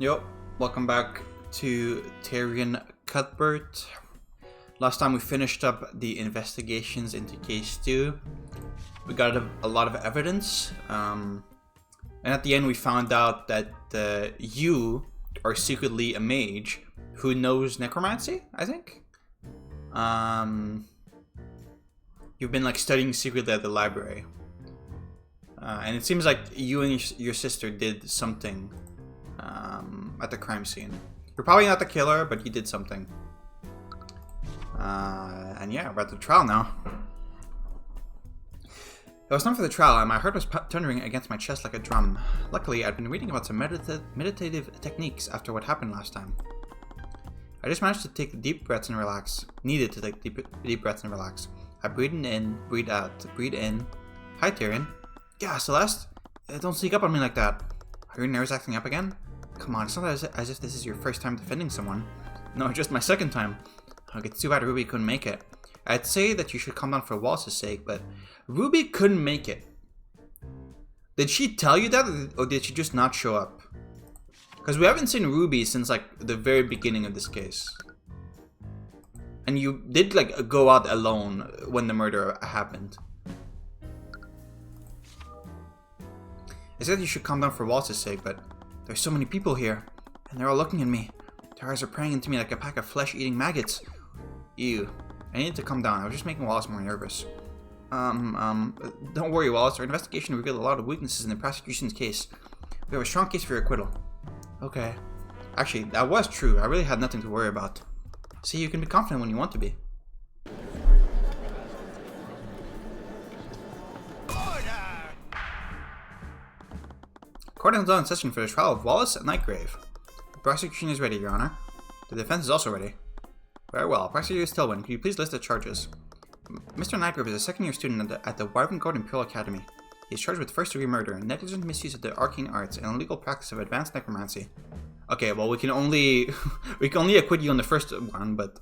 Yo, welcome back to Tyrion Cuthbert. Last time we finished up the investigations into case 2. We got a lot of evidence, and at the end we found out that you are secretly a mage who knows necromancy, I think. You've been like studying secretly at the library. And it seems like you and your sister did something at the crime scene. You're probably not the killer, but you did something. And yeah, we're at the trial now. It was time for the trial, and my heart was thundering against my chest like a drum. Luckily, I'd been reading about some meditative techniques after what happened last time. I just managed to take deep breaths and relax. Needed to take deep breaths and relax. I breathed in, breathed out, breathed in. Hi, Tyrion. Yeah, Celeste? Don't sneak up on me like that. Are your nerves acting up again? Come on, it's not as if this is your first time defending someone. No, just my second time. Oh, it's too bad Ruby couldn't make it. I'd say that you should calm down for Wallace's sake, but Ruby couldn't make it. Did she tell you that, or did she just not show up? Because we haven't seen Ruby since, like, the very beginning of this case. And you did, like, go out alone when the murder happened. I said you should calm down for Wallace's sake, but there's so many people here, and they're all looking at me. Their eyes are praying into me like a pack of flesh-eating maggots. Ew. I need to calm down. I was just making Wallace more nervous. Don't worry, Wallace. Our investigation revealed a lot of weaknesses in the prosecution's case. We have a strong case for your acquittal. Okay. Actually, that was true. I really had nothing to worry about. See, you can be confident when you want to be. Court is now in session for the trial of Wallace at Nightgrave. The prosecution is ready, Your Honor. The defense is also ready. Very well. Prosecutor Stillwin, could you please list the charges? Mr. Nightgrave is a second-year student at the Wyvern Guard Imperial Academy. He is charged with first-degree murder, negligent misuse of the arcane arts, and illegal practice of advanced necromancy. Okay, well, we can only acquit you on the first one, but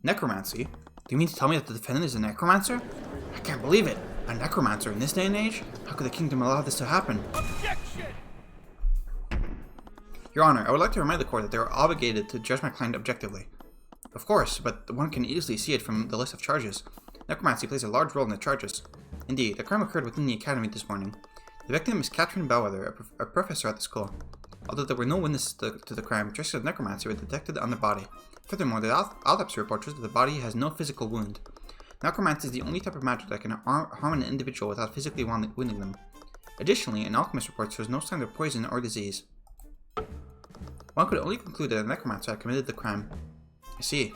necromancy? Do you mean to tell me that the defendant is a necromancer? I can't believe it. A necromancer in this day and age? How could the kingdom allow this to happen? Objection! Your Honor, I would like to remind the court that they are obligated to judge my client objectively. Of course, but one can easily see it from the list of charges. Necromancy plays a large role in the charges. Indeed, a crime occurred within the academy this morning. The victim is Catherine Bellwether, a professor at the school. Although there were no witnesses to the crime, traces of necromancy were detected on the body. Furthermore, the autopsy report shows that the body has no physical wound. Necromancy is the only type of magic that can harm an individual without physically wounding them. Additionally, an alchemist report shows no sign of poison or disease. One could only conclude that a necromancer had committed the crime. I see.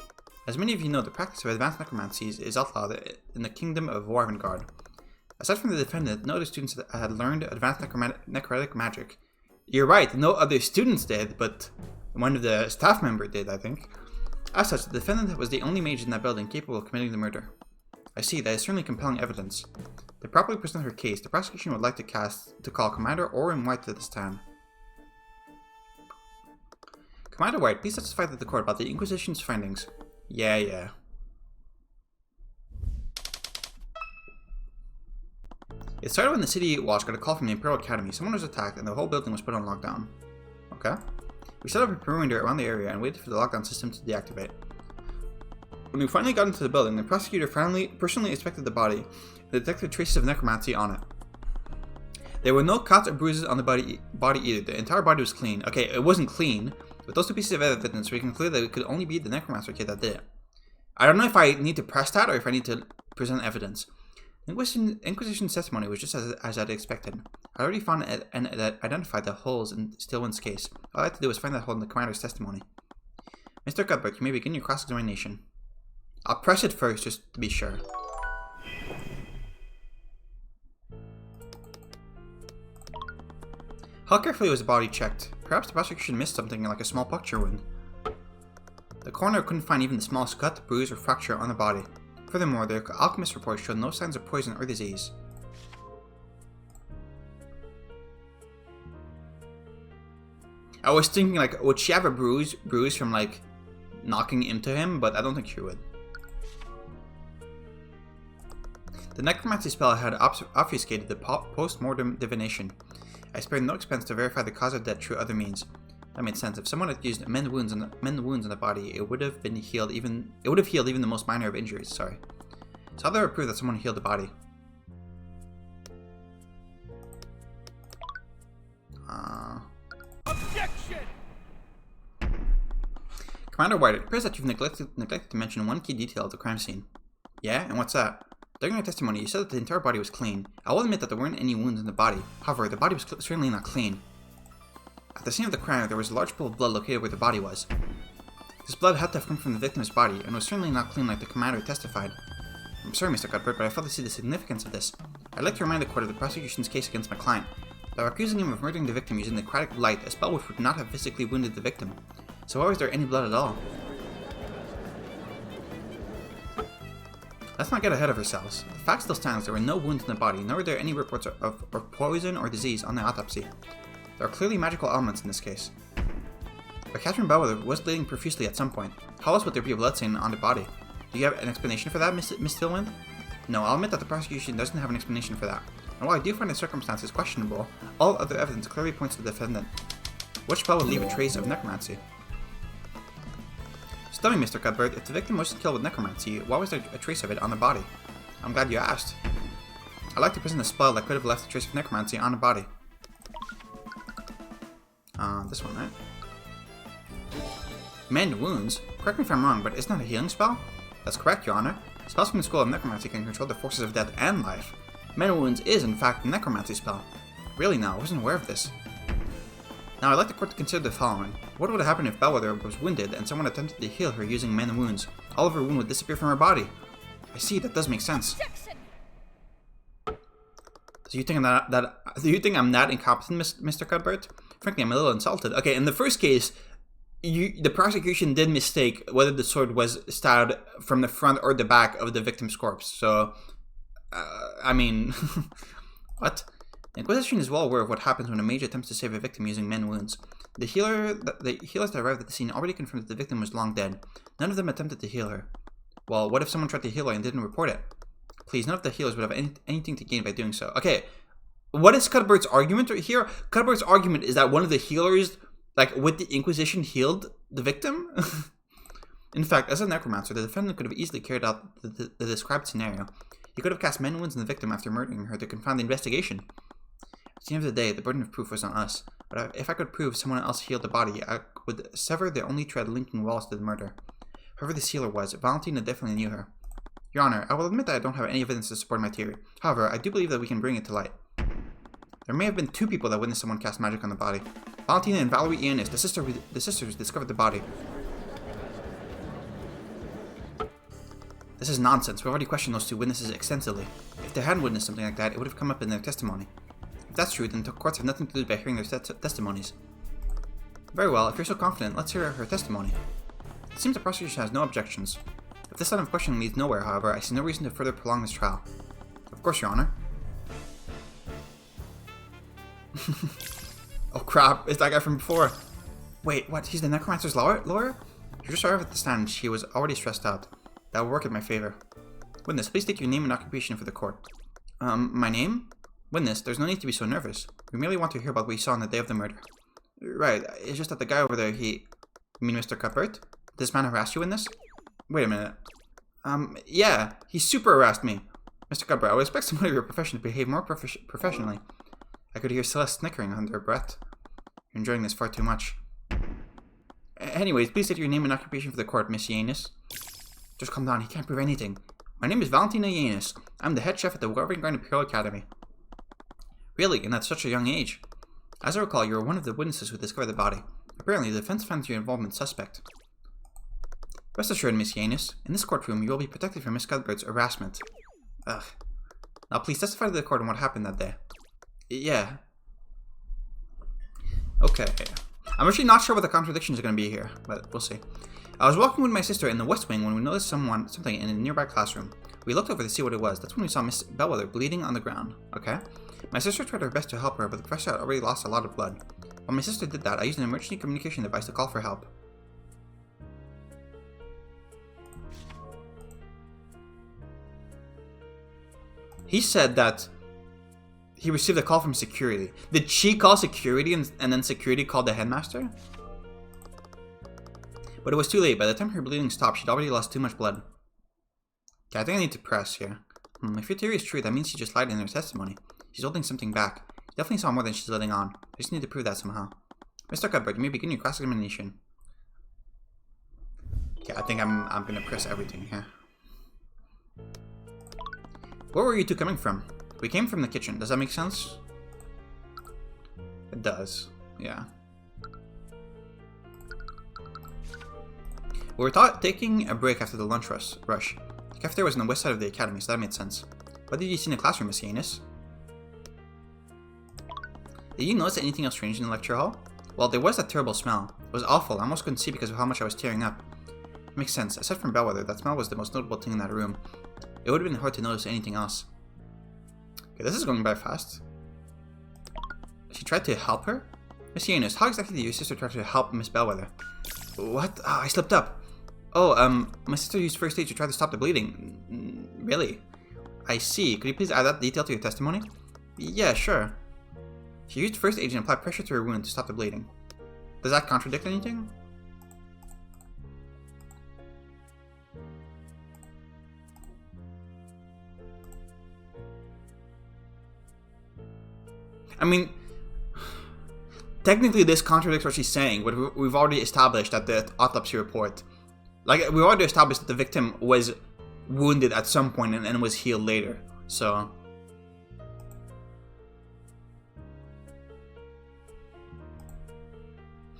As many of you know, the practice of advanced necromancy is outlawed in the kingdom of Wyvern Guard. Aside from the defendant, no other students had learned advanced necrotic magic. You're right, no other students did, but one of the staff members did, I think. As such, the defendant was the only mage in that building capable of committing the murder. I see, that is certainly compelling evidence. To properly present her case, the prosecution would like to call Commander Orin White to the stand. Commander White, please testify to the court about the Inquisition's findings. Yeah. It started when the City Watch got a call from the Imperial Academy. Someone was attacked and the whole building was put on lockdown. Okay. We set up a perimeter around the area and waited for the lockdown system to deactivate. When we finally got into the building, the prosecutor personally inspected the body and detected traces of necromancy on it. There were no cuts or bruises on the body either. The entire body was clean. Okay, it wasn't clean, but those two pieces of evidence, we concluded that it could only be the necromancer kid that did it. I don't know if I need to press that or if I need to present evidence. Inquisition's testimony was just as I'd expected. I already found and identified the holes in Stillwin's case. All I had to do was find that hole in the commander's testimony. Mr. Cuthbert, you may begin your cross-examination. I'll press it first, just to be sure. How carefully was the body checked? Perhaps the prosecution missed something like a small puncture wound. The coroner couldn't find even the smallest cut, bruise, or fracture on the body. Furthermore, the alchemist report showed no signs of poison or disease. I was thinking, like, would she have a bruise from, like, knocking into him? But I don't think she would. The necromancy spell had obfuscated the post-mortem divination. I spared no expense to verify the cause of death through other means. That made sense. If someone had used mend wounds on the body, it would have healed even the most minor of injuries. Sorry. So how do I prove that someone healed the body? Objection! Commander White, it appears that you've neglected to mention one key detail of the crime scene. Yeah, and what's that? During your testimony, you said that the entire body was clean. I will admit that there weren't any wounds in the body. However, the body was certainly not clean. At the scene of the crime, there was a large pool of blood located where the body was. This blood had to have come from the victim's body, and was certainly not clean like the commander testified. I'm sorry, Mr. Cuthbert, but I fail to see the significance of this. I'd like to remind the court of the prosecution's case against my client. They were accusing him of murdering the victim using the necrotic light, a spell which would not have physically wounded the victim. So why was there any blood at all? Let's not get ahead of ourselves. The fact still stands, there were no wounds in the body, nor were there any reports of poison or disease on the autopsy. There are clearly magical elements in this case. But Catherine Bellwether was bleeding profusely at some point. How else would there be a blood stain on the body? Do you have an explanation for that, Miss Stillwind? No, I'll admit that the prosecution doesn't have an explanation for that. And while I do find the circumstances questionable, all other evidence clearly points to the defendant. Which spell would leave a trace of necromancy? Tell me, Mr. Cuthbert, if the victim was killed with necromancy, why was there a trace of it on the body? I'm glad you asked. I'd like to present a spell that could have left a trace of necromancy on the body. This one, right? Mend wounds? Correct me if I'm wrong, but isn't that a healing spell? That's correct, Your Honor. Spells from the School of Necromancy can control the forces of death and life. Mend wounds is, in fact, a necromancy spell. Really now, I wasn't aware of this. Now, I'd like the court to consider the following. What would happen if Bellwether was wounded and someone attempted to heal her using mend wounds? All of her wound would disappear from her body. I see, that does make sense. Do you think I'm that incompetent, Mr. Cuthbert? Frankly, I'm a little insulted. Okay, in the first case, the prosecution did mistake whether the sword was stabbed from the front or the back of the victim's corpse. So, I mean, what? The Inquisition is well aware of what happens when a mage attempts to save a victim using mend wounds. The healers that arrived at the scene already confirmed that the victim was long dead. None of them attempted to heal her. Well, what if someone tried to heal her and didn't report it? Please, none of the healers would have anything to gain by doing so. Okay, what is Cuthbert's argument right here? Cuthbert's argument is that one of the healers, like, with the Inquisition healed the victim? In fact, as a necromancer, the defendant could have easily carried out the described scenario. He could have cast mend wounds on the victim after murdering her to confound the investigation. At the end of the day, the burden of proof was on us, but if I could prove someone else healed the body, I would sever the only thread linking Wallace to the murder. Whoever the healer was, Valentina definitely knew her. Your Honor, I will admit that I don't have any evidence to support my theory. However, I do believe that we can bring it to light. There may have been two people that witnessed someone cast magic on the body. Valentina and Valerie Ioannis, the sisters discovered the body. This is nonsense. We've already questioned those two witnesses extensively. If they hadn't witnessed something like that, it would have come up in their testimony. If that's true, then the courts have nothing to do by hearing their testimonies. Very well, if you're so confident, let's hear her testimony. It seems the prosecution has no objections. If this line of questioning leads nowhere, however, I see no reason to further prolong this trial. Of course, Your Honor. Oh crap, it's that guy from before. Wait, what? He's the necromancer's lawyer? You just arrived at the stand, she was already stressed out. That will work in my favor. Witness, please state your name and occupation for the court. My name? Witness, there's no need to be so nervous. We merely want to hear about what you saw on the day of the murder. Right, it's just that the guy over there, You mean Mr. Cuthbert? Did this man harass you in this? Wait a minute. Yeah, he super harassed me. Mr. Cuthbert, I would expect somebody of your profession to behave more professionally. I could hear Celeste snickering under her breath. You're enjoying this far too much. Anyways, please state your name and occupation for the court, Miss Ioannis. Just calm down, he can't prove anything. My name is Valentina Ioannis. I'm the head chef at the Warringard Imperial Academy. Really? And at such a young age? As I recall, you were one of the witnesses who discovered the body. Apparently, the defense finds your involvement suspect. Rest assured, Miss Ioannis, in this courtroom, you will be protected from Miss Cuthbert's harassment. Ugh. Now, please testify to the court on what happened that day. Yeah. Okay. I'm actually not sure what the contradictions are going to be here, but we'll see. I was walking with my sister in the West Wing when we noticed something in a nearby classroom. We looked over to see what it was. That's when we saw Miss Bellwether bleeding on the ground. Okay? My sister tried her best to help her, but the professor had already lost a lot of blood. While my sister did that, I used an emergency communication device to call for help. He said that he received a call from security. Did she call security and then security called the headmaster? But it was too late. By the time her bleeding stopped, she'd already lost too much blood. Okay, I think I need to press here. If your theory is true, that means she just lied in her testimony. She's holding something back. She definitely saw more than she's letting on. I just need to prove that somehow. Mr. Cuthbert, you may begin your cross-examination. Okay, I think I'm gonna press everything here. Where were you two coming from? We came from the kitchen. Does that make sense? It does. Yeah. We were taking a break after the lunch rush. The cafeteria was on the west side of the academy, so that made sense. What did you see in the classroom, Miss Yanis? Did you notice anything else strange in the lecture hall? Well, there was that terrible smell. It was awful. I almost couldn't see because of how much I was tearing up. It makes sense. Aside from Bellwether, that smell was the most notable thing in that room. It would have been hard to notice anything else. Okay, this is going by fast. She tried to help her? Miss Yanis, how exactly did your sister try to help Miss Bellwether? What? Oh, I slipped up. Oh, my sister used first aid to try to stop the bleeding. Really? I see. Could you please add that detail to your testimony? Yeah, sure. She used first aid and applied pressure to her wound to stop the bleeding. Does that contradict anything? I mean, technically this contradicts what she's saying, but we've already established that the autopsy report, like, we've already established that the victim was wounded at some point and was healed later, so.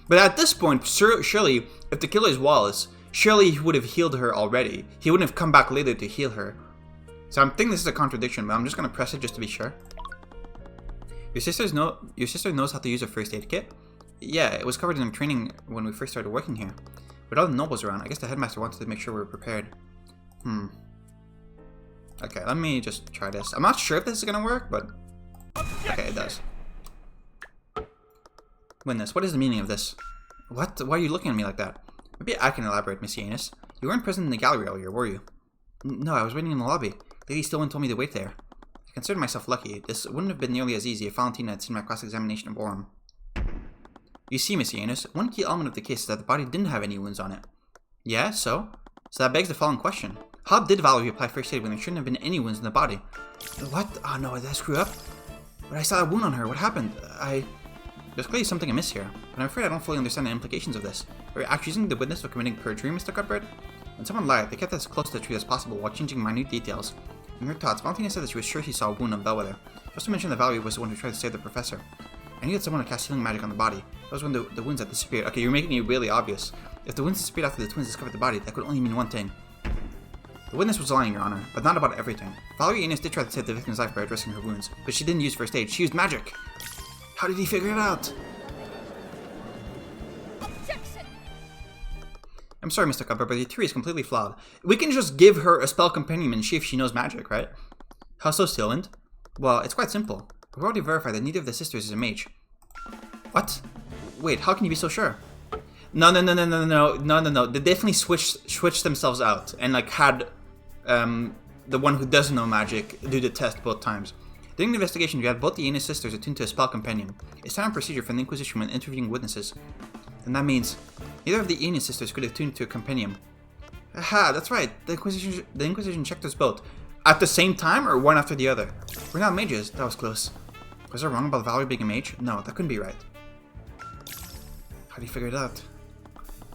But at this point, surely, if the killer is Wallace, surely he would have healed her already. He wouldn't have come back later to heal her. So I'm thinking this is a contradiction, but I'm just going to press it just to be sure. Your sister knows how to use a first aid kit? Yeah, it was covered in training when we first started working here. With all the nobles around, I guess the headmaster wanted to make sure we were prepared. Okay, let me just try this. I'm not sure if this is gonna work, but... Okay, it does. Witness, what is the meaning of this? What? Why are you looking at me like that? Maybe I can elaborate, Miss Yanis. You weren't present in the gallery earlier, were you? No, I was waiting in the lobby. Lady Stillman told me to wait there. I consider myself lucky. This wouldn't have been nearly as easy if Valentina had seen my cross-examination of Borum. You see, Miss Yanis, one key element of the case is that the body didn't have any wounds on it. Yeah, so? So that begs the following question. How did Valerie apply first aid when there shouldn't have been any wounds in the body? What? Oh no, did I screw up? But I saw a wound on her. What happened? There's clearly something amiss here, but I'm afraid I don't fully understand the implications of this. Are you accusing the witness of committing perjury, Mr. Cuthbert? When someone lied, they kept as close to the truth as possible while changing minute details. In her thoughts, Valentina said that she was sure she saw a wound on Bellwether. She also mentioned that Valerie was the one who tried to save the professor. I knew that someone had cast healing magic on the body. That was when the wounds had disappeared. Okay, you're making it really obvious. If the wounds disappeared after the twins discovered the body, that could only mean one thing. The witness was lying, Your Honor, but not about everything. Valerie Yanis did try to save the victim's life by addressing her wounds, but she didn't use first aid. She used magic. How did he figure it out? Objection. I'm sorry, Mr. Cuthbert, but your theory is completely flawed. We can just give her a spell companion and see if she knows magic, right? How so, Stillman? Well, it's quite simple. We've already verified that neither of the sisters is a mage. What? Wait, how can you be so sure? No. They definitely switched themselves out and like had the one who doesn't know magic do the test both times. During the investigation, we had both the Yanis sisters attuned to a spell companion. It's standard procedure for the Inquisition when interviewing witnesses. And that means neither of the Yanis sisters could attune to a companion. Aha, that's right. The Inquisition checked us both. At the same time or one after the other? We're not mages. That was close. Was I wrong about Valerie being a mage? No, that couldn't be right. How did you figure it out?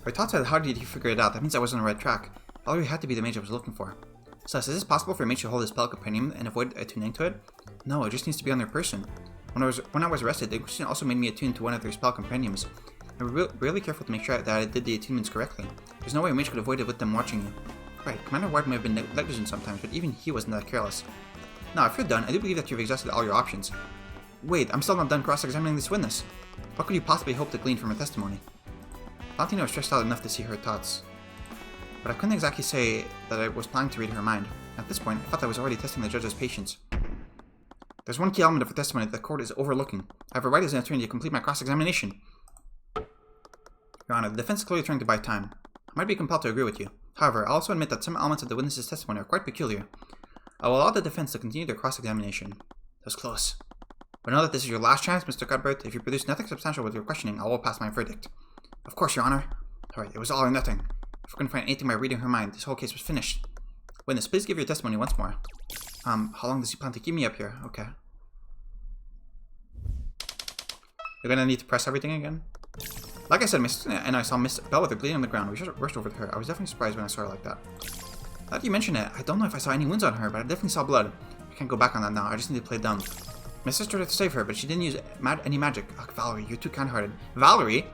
I thought that how did you figure it out? That means I was on the right track. Valerie had to be the mage I was looking for. Sus, is this possible for a mage to hold a spell companion and avoid attuning to it? No, it just needs to be on their person. When I was arrested, the Inquisition also made me attune to one of their spell companions. I was really careful to make sure that I did the attunements correctly. There's no way a mage could avoid it with them watching you. Right, Commander Ward may have been negligent sometimes, but even he wasn't that careless. Now, if you're done, I do believe that you've exhausted all your options. Wait, I'm still not done cross-examining this witness. What could you possibly hope to glean from her testimony? Valentina was stressed out enough to see her thoughts. But I couldn't exactly say that I was planning to read her mind. At this point, I thought I was already testing the judge's patience. There's one key element of her testimony that the court is overlooking. I have a right as an attorney to complete my cross-examination. Your Honor, the defense is clearly trying to buy time. I might be compelled to agree with you. However, I also admit that some elements of the witness's testimony are quite peculiar. I will allow the defense to continue their cross-examination. That was close. But know that this is your last chance, Mr. Cuthbert. If you produce nothing substantial with your questioning, I will pass my verdict. Of course, Your Honor. Alright, it was all or nothing. If we couldn't find anything by reading her mind, this whole case was finished. Witness, please give your testimony once more. How long does he plan to keep me up here? Okay. You're gonna need to press everything again? Like I said, my sister and I saw Miss Bellwether bleeding on the ground. We just rushed over to her. I was definitely surprised when I saw her like that. Now that you mention it, I don't know if I saw any wounds on her, but I definitely saw blood. I can't go back on that now. I just need to play dumb. My sister tried to save her, but she didn't use any magic. Ugh, Valerie, you're too kind-hearted. Valerie?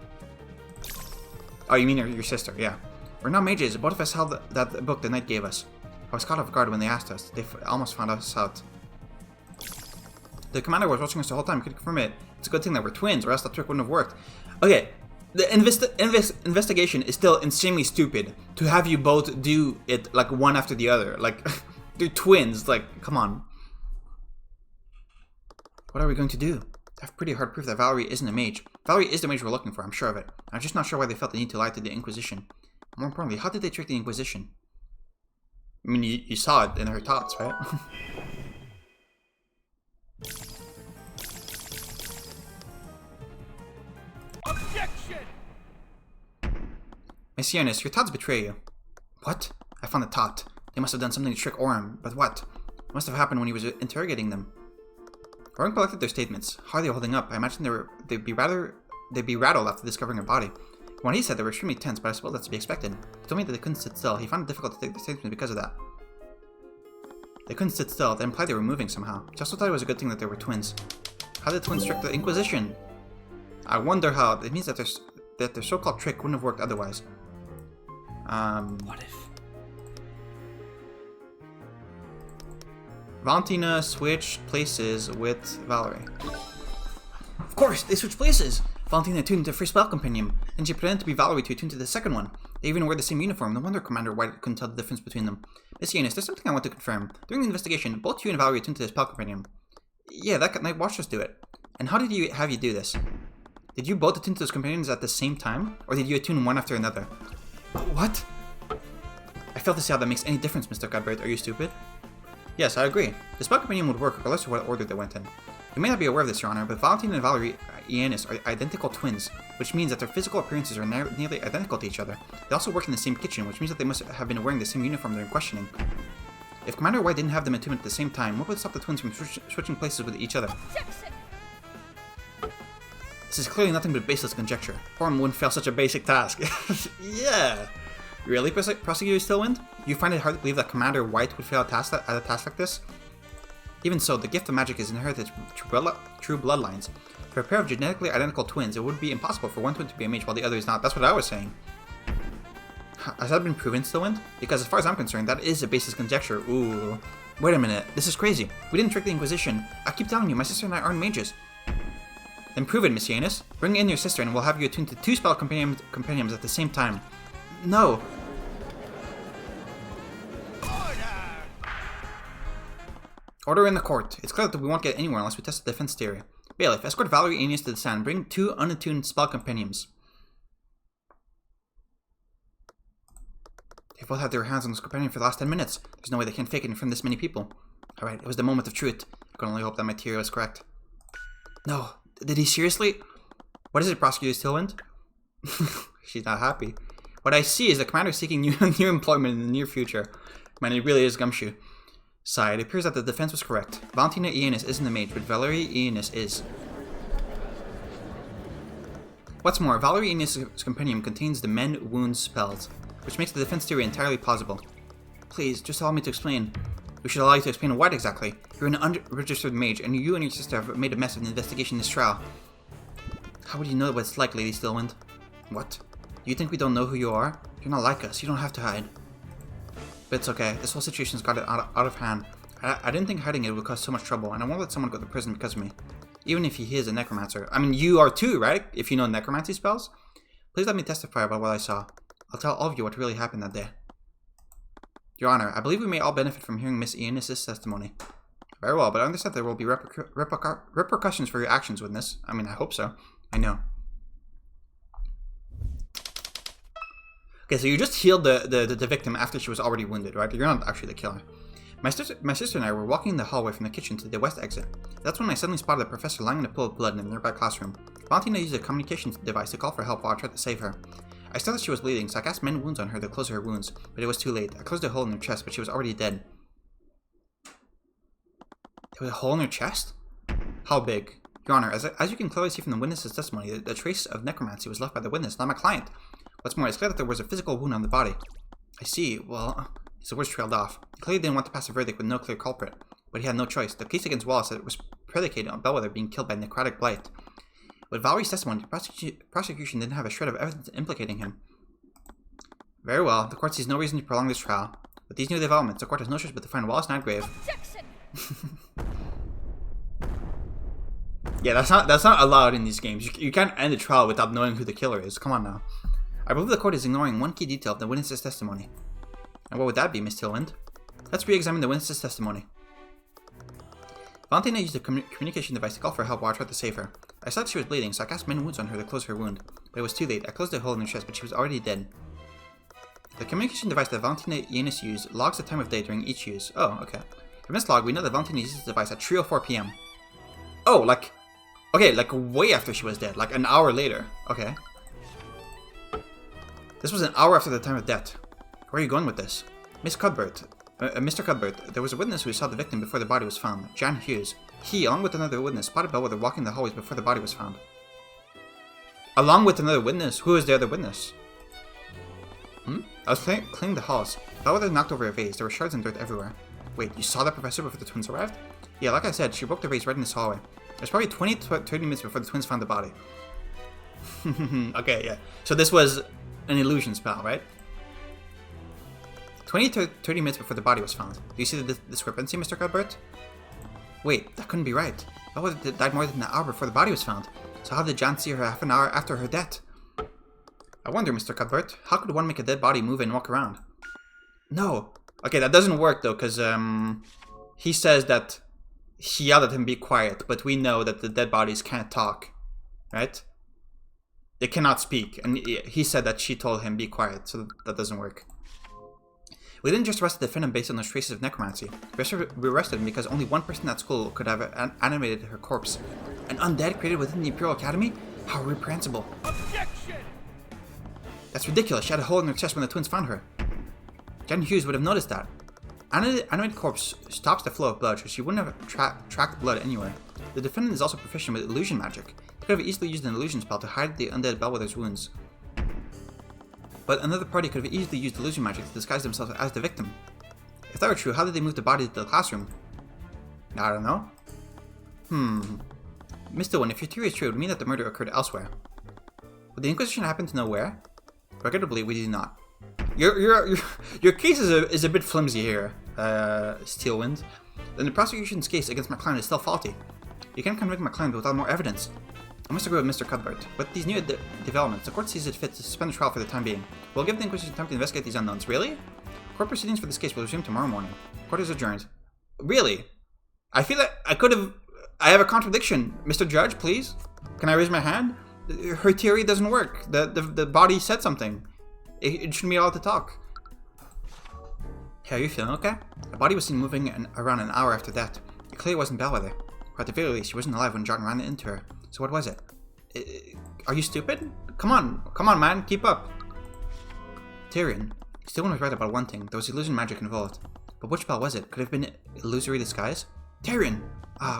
Oh, you mean your sister, yeah. We're not mages. Both of us held that book the knight gave us. I was caught off guard when they asked us. They almost found us out. The commander was watching us the whole time. He could confirm it. It's a good thing that we're twins, or else that trick wouldn't have worked. Okay, the investigation is still insanely stupid. To have you both do it, like, one after the other. Like, they're twins. Like, come on. What are we going to do? I have pretty hard proof that Valerie isn't a mage. Valerie is the mage we're looking for, I'm sure of it. I'm just not sure why they felt the need to lie to the Inquisition. More importantly, how did they trick the Inquisition? I mean, you saw it in her thoughts, right? Objection! Messianis, your thoughts betray you. What? I found the tot. They must have done something to trick Orem, but what? It must have happened when he was interrogating them. Orem collected their statements. How are they holding up? I imagine they'd be rattled after discovering her body. When he said they were extremely tense, but I suppose that's to be expected. He told me that they couldn't sit still. He found it difficult to take their statements because of that. They couldn't sit still. That implied they were moving somehow. He also thought it was a good thing that they were twins. How did twins trick the Inquisition? I wonder how. It means that their so-called trick wouldn't have worked otherwise. What if? Valentina switched places with Valerie. Of course, they switched places! Valentina attuned to the first spell compendium, and she pretended to be Valerie to attune to the second one. They even wear the same uniform. No wonder Commander White couldn't tell the difference between them. Miss Yanis, there's something I want to confirm. During the investigation, both you and Valerie attuned to the spell compendium. Yeah, that night watched us do it. And how did you have you do this? Did you both attune to those companions at the same time? Or did you attune one after another? What? I fail to see how that makes any difference, Mr. Cuthbert. Are you stupid? Yes, I agree. The spell companion would work regardless of what order they went in. You may not be aware of this, Your Honor, but Valentina and Valerie Yanis are identical twins, which means that their physical appearances are nearly identical to each other. They also work in the same kitchen, which means that they must have been wearing the same uniform during questioning. If Commander White didn't have them attuned at the same time, what would stop the twins from switching places with each other? Objection! This is clearly nothing but baseless conjecture. Orem wouldn't fail such a basic task. Yeah! Really, Prosecutor Stillwind? You find it hard to believe that Commander White would fail at a task like this? Even so, the gift of magic is inherited from true bloodlines. For a pair of genetically identical twins, it would be impossible for one twin to be a mage while the other is not. That's what I was saying. Has that been proven, Stillwind? Because as far as I'm concerned, that is a baseless conjecture. Ooh. Wait a minute, this is crazy. We didn't trick the Inquisition. I keep telling you, my sister and I aren't mages. Then prove it, Miss Yanis. Bring in your sister and we'll have you attuned to 2 spell companions at the same time. No. Order in the court. It's clear that we won't get anywhere unless we test the defense theory. Bailiff, escort Valerie and Yanis to the stand. Bring 2 unattuned spell companions. They've both had their hands on this companion for the last 10 minutes. There's no way they can fake it in front of this many people. Alright, it was the moment of truth. I can only hope that my theory was correct. No. Did he seriously? What is it, Prosecutor Stillwind? She's not happy. What I see is the commander seeking new employment in the near future. Man, it really is gumshoe. Sigh, it appears that the defense was correct. Valentina Yanis isn't a mage, but Valerie Yanis is. What's more, Valerie Yanis' compendium contains the mend wounds spells, which makes the defense theory entirely plausible. Please, just allow me to explain. We should allow you to explain what exactly. You're an unregistered mage, and you and your sister have made a mess of the investigation in this trial. How would you know what it's like, Lady Stillwind? What? You think we don't know who you are? You're not like us. You don't have to hide. But it's okay. This whole situation's got it out of hand. I didn't think hiding it would cause so much trouble, and I won't let someone go to prison because of me. Even if he is a necromancer. I mean, you are too, right? If you know necromancy spells? Please let me testify about what I saw. I'll tell all of you what really happened that day. Your Honor, I believe we may all benefit from hearing Miss Yanis' testimony. Very well, but I understand there will be repercussions for your actions, witness. I mean, I hope so. I know. Okay, so you just healed the victim after she was already wounded, right? You're not actually the killer. My sister and I were walking in the hallway from the kitchen to the west exit. That's when I suddenly spotted the professor lying in a pool of blood in a nearby classroom. Valentina used a communications device to call for help while I tried to save her. I saw that she was bleeding, so I cast mend wounds on her to close her wounds, but it was too late. I closed a hole in her chest, but she was already dead. There was a hole in her chest? How big? Your Honor, as you can clearly see from the witness's testimony, the trace of necromancy was left by the witness, not my client. What's more, it's clear that there was a physical wound on the body. I see. Well, his words trailed off. He clearly didn't want to pass a verdict with no clear culprit, but he had no choice. The case against Wallace was predicated on Bellwether being killed by necrotic blight. With Valerie's testimony, the prosecution didn't have a shred of evidence implicating him. Very well. The court sees no reason to prolong this trial. With these new developments, the court has no choice but to find Wallace Nightgrave. Yeah, that's not allowed in these games. You can't end the trial without knowing who the killer is. Come on now. I believe the court is ignoring one key detail of the witness's testimony. And what would that be, Miss Tillwind? Let's re-examine the witness's testimony. Valentina used a communication device to call for help while I tried to save her. I saw that she was bleeding, so I cast mend wounds on her to close her wound. But it was too late. I closed a hole in her chest, but she was already dead. The communication device that Valentina Yanis used logs the time of day during each use. Oh, okay. From this log, we know that Valentina used this device at 3:04 p.m. Oh, like... Okay, like way after she was dead. Like an hour later. Okay. This was an hour after the time of death. Where are you going with this? Mr. Cuthbert, there was a witness who saw the victim before the body was found. Jan Hughes. He, along with another witness, spotted Bellwether walking the hallways before the body was found. Along with another witness? Who is the other witness? I was cleaning the halls. Bellwether knocked over a vase. There were shards and dirt everywhere. Wait, you saw that professor before the twins arrived? Yeah, like I said, she broke the vase right in this hallway. It was probably 20 to 30 minutes before the twins found the body. Okay, yeah. So this was an illusion spell, right? 20 to 30 minutes before the body was found. Do you see the discrepancy, Mr. Cuthbert? Wait, that couldn't be right. Bellwether died more than an hour before the body was found. So how did Jan see her half an hour after her death? I wonder, Mr. Cuthbert, how could one make a dead body move and walk around? No. Okay, that doesn't work though, because he says that he yelled at him, be quiet, but we know that the dead bodies can't talk, right? They cannot speak, and he said that she told him, be quiet, so that doesn't work. We didn't just arrest the defendant based on those traces of necromancy. We arrested him because only one person at school could have animated her corpse. An undead created within the Imperial Academy? How reprehensible. Objection! That's ridiculous. She had a hole in her chest when the twins found her. Jan Hughes would have noticed that. Animated corpse stops the flow of blood, so she wouldn't have tracked blood anywhere. The defendant is also proficient with illusion magic. They could have easily used an illusion spell to hide the undead Bellwether's wounds. But another party could have easily used illusion magic to disguise themselves as the victim. If that were true, how did they move the body to the classroom? I don't know. Mr. One, if your theory is true, it would mean that the murder occurred elsewhere. Would the Inquisition happen to know where? Regrettably, we do not. Your case is a bit flimsy here, Steelwind. Then the prosecution's case against my client is still faulty. You can't convict my client without more evidence. I must agree with Mr. Cuthbert. With these new developments, the court sees it fit to suspend the trial for the time being. We'll give the Inquisition time to investigate these unknowns. Really? Court proceedings for this case will resume tomorrow morning. Court is adjourned. Really? I feel like I have a contradiction. Mr. Judge, please? Can I raise my hand? Her theory doesn't work. The body said something. It shouldn't be allowed to talk. Hey, are you feeling okay? The body was seen moving around an hour after that. It clearly wasn't Bellwether. Or at the very least, she wasn't alive when John ran into her. So what was it? Are you stupid? Come on, man, keep up. Tyrion. Steelwind was right about one thing. There was illusion magic involved. But which spell was it? Could it have been illusory disguise? Tyrion!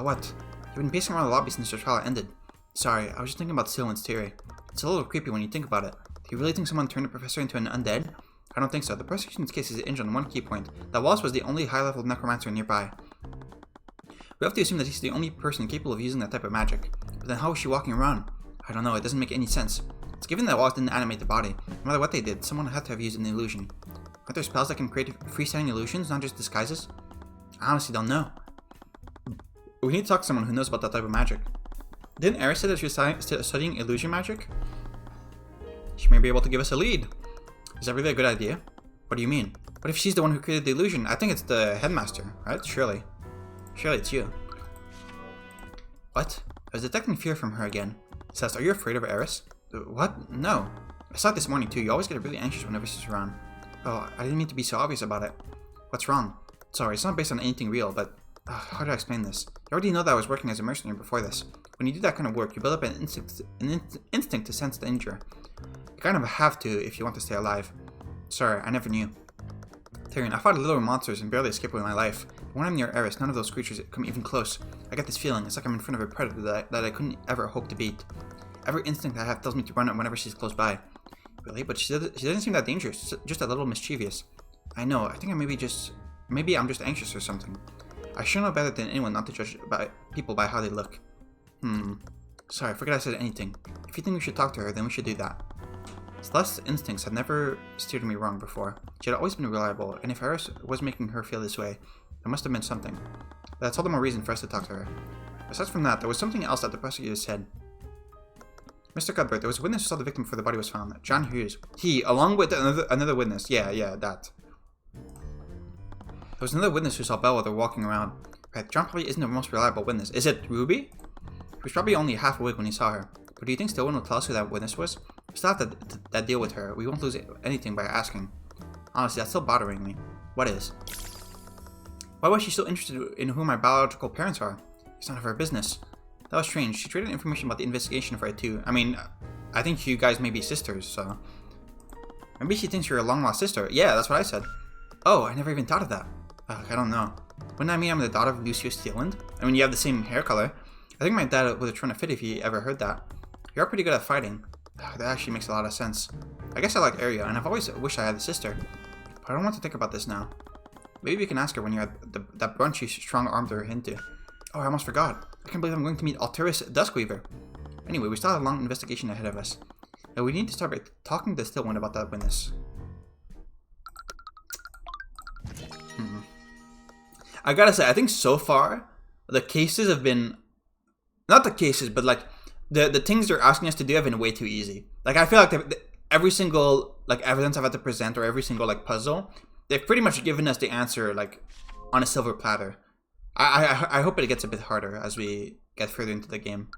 What? You've been pacing around the lobby since the trial ended. Sorry, I was just thinking about Steelwind's theory. It's a little creepy when you think about it. Do you really think someone turned the professor into an undead? I don't think so. The prosecution's case is hinged on one key point. That Wallace was the only high-level necromancer nearby. We have to assume that he's the only person capable of using that type of magic. But then how was she walking around? I don't know, it doesn't make any sense. It's given that Wallace didn't animate the body. No matter what they did, someone had to have used an illusion. Aren't there spells that can create freestanding illusions, not just disguises? I honestly don't know. We need to talk to someone who knows about that type of magic. Didn't Eris say that she was studying illusion magic? She may be able to give us a lead. Is that really a good idea? What do you mean? What if she's the one who created the illusion? I think it's the headmaster, right? Surely. Surely it's you. What? I was detecting fear from her again. Cest, are you afraid of Eris? What? No. I saw it this morning too. You always get really anxious whenever she's around. Oh, I didn't mean to be so obvious about it. What's wrong? Sorry, it's not based on anything real, but... how do I explain this? You already know that I was working as a mercenary before this. When you do that kind of work, you build up an instinct to sense danger. It kind of have to if you want to stay alive. Sorry, I never knew. Tyrion, I fought little monsters and barely escaped with my life. But when I'm near Eris, none of those creatures come even close. I get this feeling, it's like I'm in front of a predator that I couldn't ever hope to beat. Every instinct I have tells me to run whenever she's close by. Really? But she doesn't seem that dangerous, just a little mischievous. I know, I think maybe I'm just anxious or something. I sure know better than anyone not to judge people by how they look. Sorry, I forgot I said anything. If you think we should talk to her, then we should do that. Celeste's instincts had never steered me wrong before. She had always been reliable, and if Eris was making her feel this way, there must have been something. But that's all the more reason for us to talk to her. Aside from that, there was something else that the prosecutor said. Mr. Cuthbert, there was a witness who saw the victim before the body was found. John Hughes. He, along with another witness. Yeah, that. There was another witness who saw Bellwether walking around. Right, John probably isn't the most reliable witness. Is it Ruby? He was probably only half awake when he saw her. But do you think Stillman will tell us who that witness was? We still have that deal with her. We won't lose anything by asking. Honestly, that's still bothering me. What is? Why was she so interested in who my biological parents are? It's none of her business. That was strange. She traded information about the investigation for it too. I mean, I think you guys may be sisters, so... Maybe she thinks you're a long-lost sister. Yeah, that's what I said. Oh, I never even thought of that. Ugh, I don't know. Wouldn't I mean I'm the daughter of Lucius Steeland? I mean, you have the same hair color. I think my dad would have thrown a fit if he ever heard that. You are pretty good at fighting. Ugh, that actually makes a lot of sense. I guess I like Arya, and I've always wished I had a sister. But I don't want to think about this now. Maybe we can ask her when you're at that brunch you strong-armed her into. Oh, I almost forgot. I can't believe I'm going to meet Alteris Duskweaver. Anyway, we still have a long investigation ahead of us. And we need to start by talking to Stillman about that witness. I gotta say, I think so far, the cases have been... Not the cases, but like, the things they're asking us to do have been way too easy. Like, I feel like every single, like, evidence I've had to present, or every single, like, puzzle, they've pretty much given us the answer, like, on a silver platter. I hope it gets a bit harder as we get further into the game.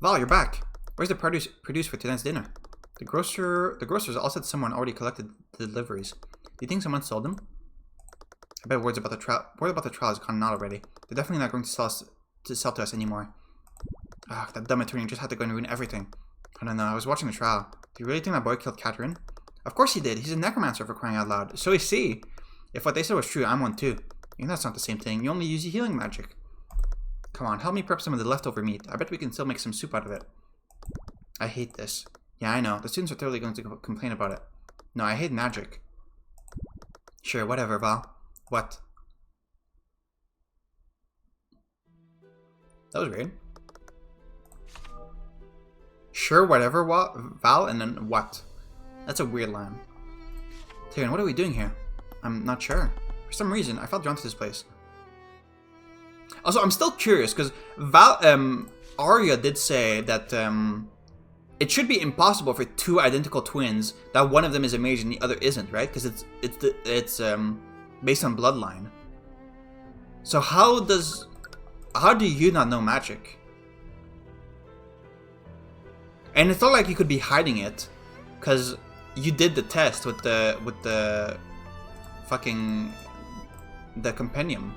Val, you're back. Where's the produce for tonight's dinner? The grocers all said someone already collected the deliveries. Do you think someone sold them? I bet word about the trial has gone out already. They're definitely not going to sell to us anymore. Ah, that dumb attorney just had to go and ruin everything. I don't know, I was watching the trial. Do you really think that boy killed Catherine? Of course he did. He's a necromancer, for crying out loud. So is he. If what they said was true, I'm one too. And that's not the same thing. You only use healing magic. Come on, help me prep some of the leftover meat. I bet we can still make some soup out of it. I hate this. Yeah, I know. The students are totally going to complain about it. No, I hate magic. Sure, whatever, Val. What? That was weird. Sure, whatever, Val, and then what? That's a weird line. Tyrion, what are we doing here? I'm not sure. For some reason, I felt drawn to this place. Also, I'm still curious, because Arya did say that it should be impossible for two identical twins that one of them is a mage and the other isn't, right? Because it's based on bloodline. So how do you not know magic? And it's not like you could be hiding it, because you did the test with the fucking the compendium.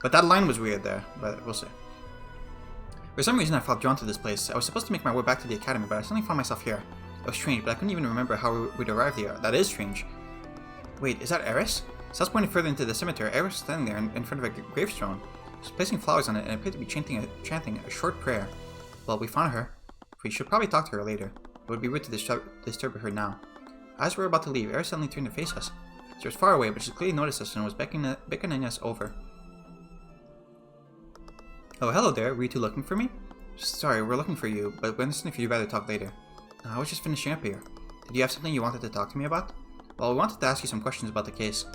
But that line was weird there, but we'll see. For some reason I felt drawn to this place. I was supposed to make my way back to the academy, but I suddenly found myself here. It was strange, but I couldn't even remember how we'd arrived here. That is strange. Wait, is that Eris? Celeste pointed further into the cemetery. Eris was standing there in front of a gravestone. She was placing flowers on it and appeared to be chanting a short prayer. Well, we found her. We should probably talk to her later. It would be rude to disturb her now. As we were about to leave, Eris suddenly turned to face us. She was far away, but she clearly noticed us and was beckoning us over. Oh, hello there. Were you two looking for me? Sorry, we're looking for you, but we're listening if you'd rather talk later. I was just finishing up here. Did you have something you wanted to talk to me about? Well, we wanted to ask you some questions about the case.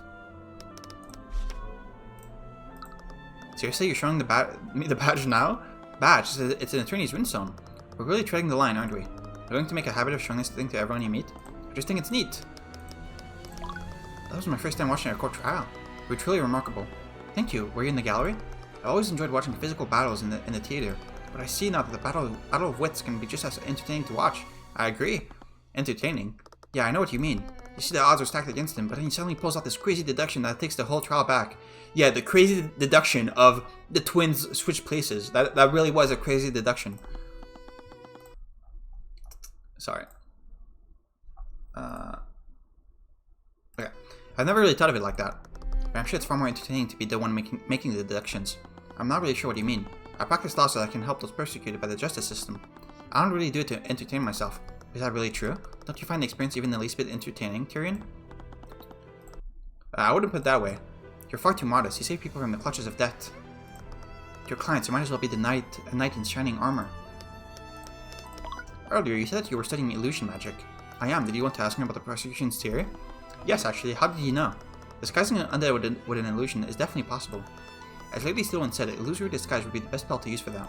Seriously, you're showing me the badge now? Badge? It's an attorney's runestone. We're really treading the line, aren't we? We're going to make a habit of showing this thing to everyone you meet? I just think it's neat. That was my first time watching a court trial. You were truly remarkable. Thank you. Were you in the gallery? I always enjoyed watching physical battles in the theater, but I see now that the battle of wits can be just as entertaining to watch. I agree. Entertaining? Yeah, I know what you mean. You see the odds are stacked against him, but then he suddenly pulls out this crazy deduction that takes the whole trial back. Yeah, the crazy deduction of the twins switch places. That really was a crazy deduction. Sorry. Okay. I've never really thought of it like that. But I'm sure it's far more entertaining to be the one making the deductions. I'm not really sure what you mean. I practice law so that I can help those persecuted by the justice system. I don't really do it to entertain myself. Is that really true? Don't you find the experience even the least bit entertaining, Tyrion? I wouldn't put it that way. You're far too modest. You save people from the clutches of death. Your clients, you might as well be a knight in shining armor. Earlier, you said that you were studying illusion magic. I am. Did you want to ask me about the prosecution's theory? Yes, actually. How did you know? Disguising an undead with an illusion is definitely possible. As Lady Stillwind said, illusory disguise would be the best spell to use for that.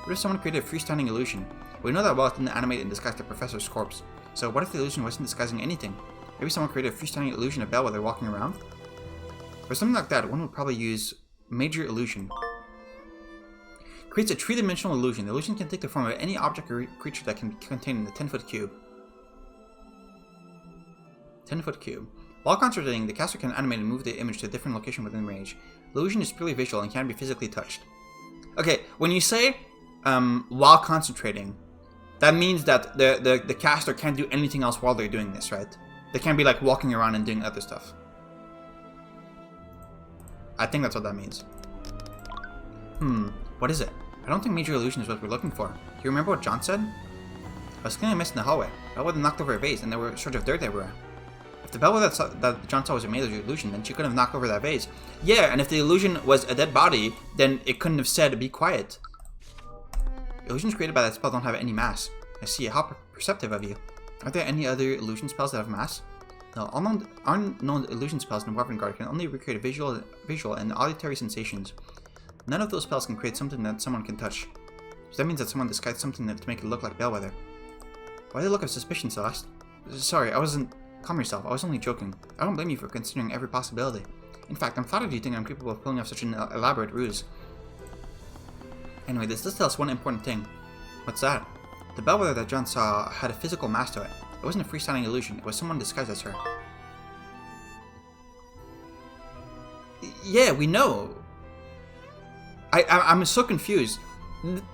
What if someone created a freestanding illusion? We know that Wallace didn't animate and disguise the professor's corpse. So what if the illusion wasn't disguising anything? Maybe someone created a freestanding illusion of Belle while they're walking around? For something like that, one would probably use Major Illusion. Creates a three-dimensional illusion. The illusion can take the form of any object or creature that can be contained in a 10-foot cube. 10-foot cube. While concentrating, the caster can animate and move the image to a different location within range. The illusion is purely visual and can't be physically touched. Okay, when you say while concentrating, that means that the caster can't do anything else while they're doing this, right? They can't be like walking around and doing other stuff. I think that's what that means. What is it? I don't think Major Illusion is what we're looking for. Do you remember what John said? I was cleaning a mess in the hallway. Belle would have knocked over a vase, and there were a surge of dirt everywhere. If the Belle that John saw was a Major Illusion, then she couldn't have knocked over that vase. Yeah, and if the illusion was a dead body, then it couldn't have said, be quiet. Illusions created by that spell don't have any mass. I see. How perceptive of you. Are there any other illusion spells that have mass? No, all unknown illusion spells in Wyvern Guard can only recreate visual and auditory sensations. None of those spells can create something that someone can touch. So that means that someone disguised something to make it look like Bellwether. Why the look of suspicion, Celeste? Sorry, I wasn't... Calm yourself, I was only joking. I don't blame you for considering every possibility. In fact, I'm flattered you think I'm capable of pulling off such an elaborate ruse. Anyway, this does tell us one important thing. What's that? The Bellwether that John saw had a physical mass to it. It wasn't a freestanding illusion, it was someone disguised as her. Yeah, we know. I'm so confused.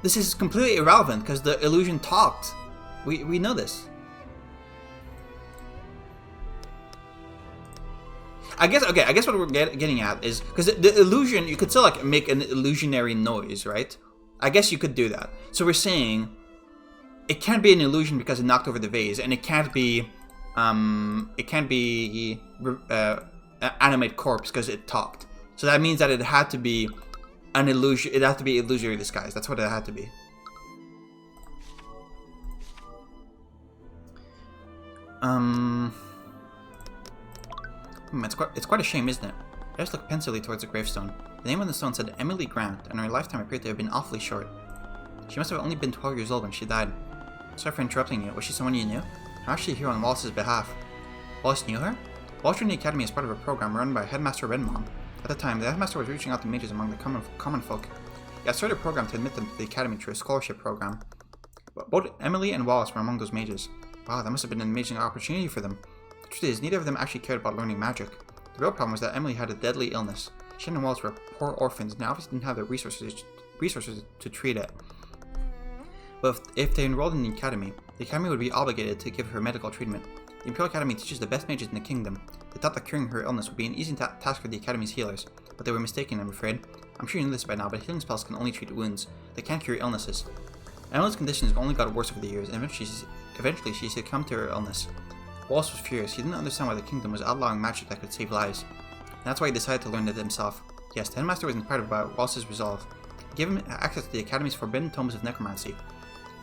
This is completely irrelevant because the illusion talked. We know this. I guess what we're getting at is because the illusion, you could still like make an illusionary noise, right? I guess you could do that. So we're saying it can't be an illusion because it knocked over the vase, and it can't be animate corpse because it talked. So that means that it had to be an illusion. It had to be illusory disguise. That's what it had to be. It's quite a shame, isn't it? I just looked pensively towards the gravestone. The name on the stone said Emily Grant, and her lifetime appeared to have been awfully short. She must have only been 12 years old when she died. Sorry for interrupting you. Was she someone you knew? I'm actually here on Wallace's behalf. Wallace knew her? Wallace joined the academy as part of a program run by Headmaster Redmond. At the time, the headmaster was reaching out to mages among the common folk. He had started a program to admit them to the academy through a scholarship program. But both Emily and Wallace were among those mages. Wow, that must have been an amazing opportunity for them. The truth is, neither of them actually cared about learning magic. The real problem was that Emily had a deadly illness. She and Wallace were poor orphans, and they obviously didn't have the resources to treat it. But if they enrolled in the academy would be obligated to give her medical treatment. The Imperial Academy teaches the best mages in the kingdom. They thought that curing her illness would be an easy task for the Academy's healers, but they were mistaken, I'm afraid. I'm sure you know this by now, but healing spells can only treat wounds. They can't cure illnesses. Emily's conditions only got worse over the years, and eventually she succumbed to her illness. Wallace was furious. He didn't understand why the kingdom was outlawing magic that could save lives. And that's why he decided to learn it himself. Yes, the headmaster was inspired by Wallace's resolve. He gave him access to the Academy's forbidden tomes of necromancy.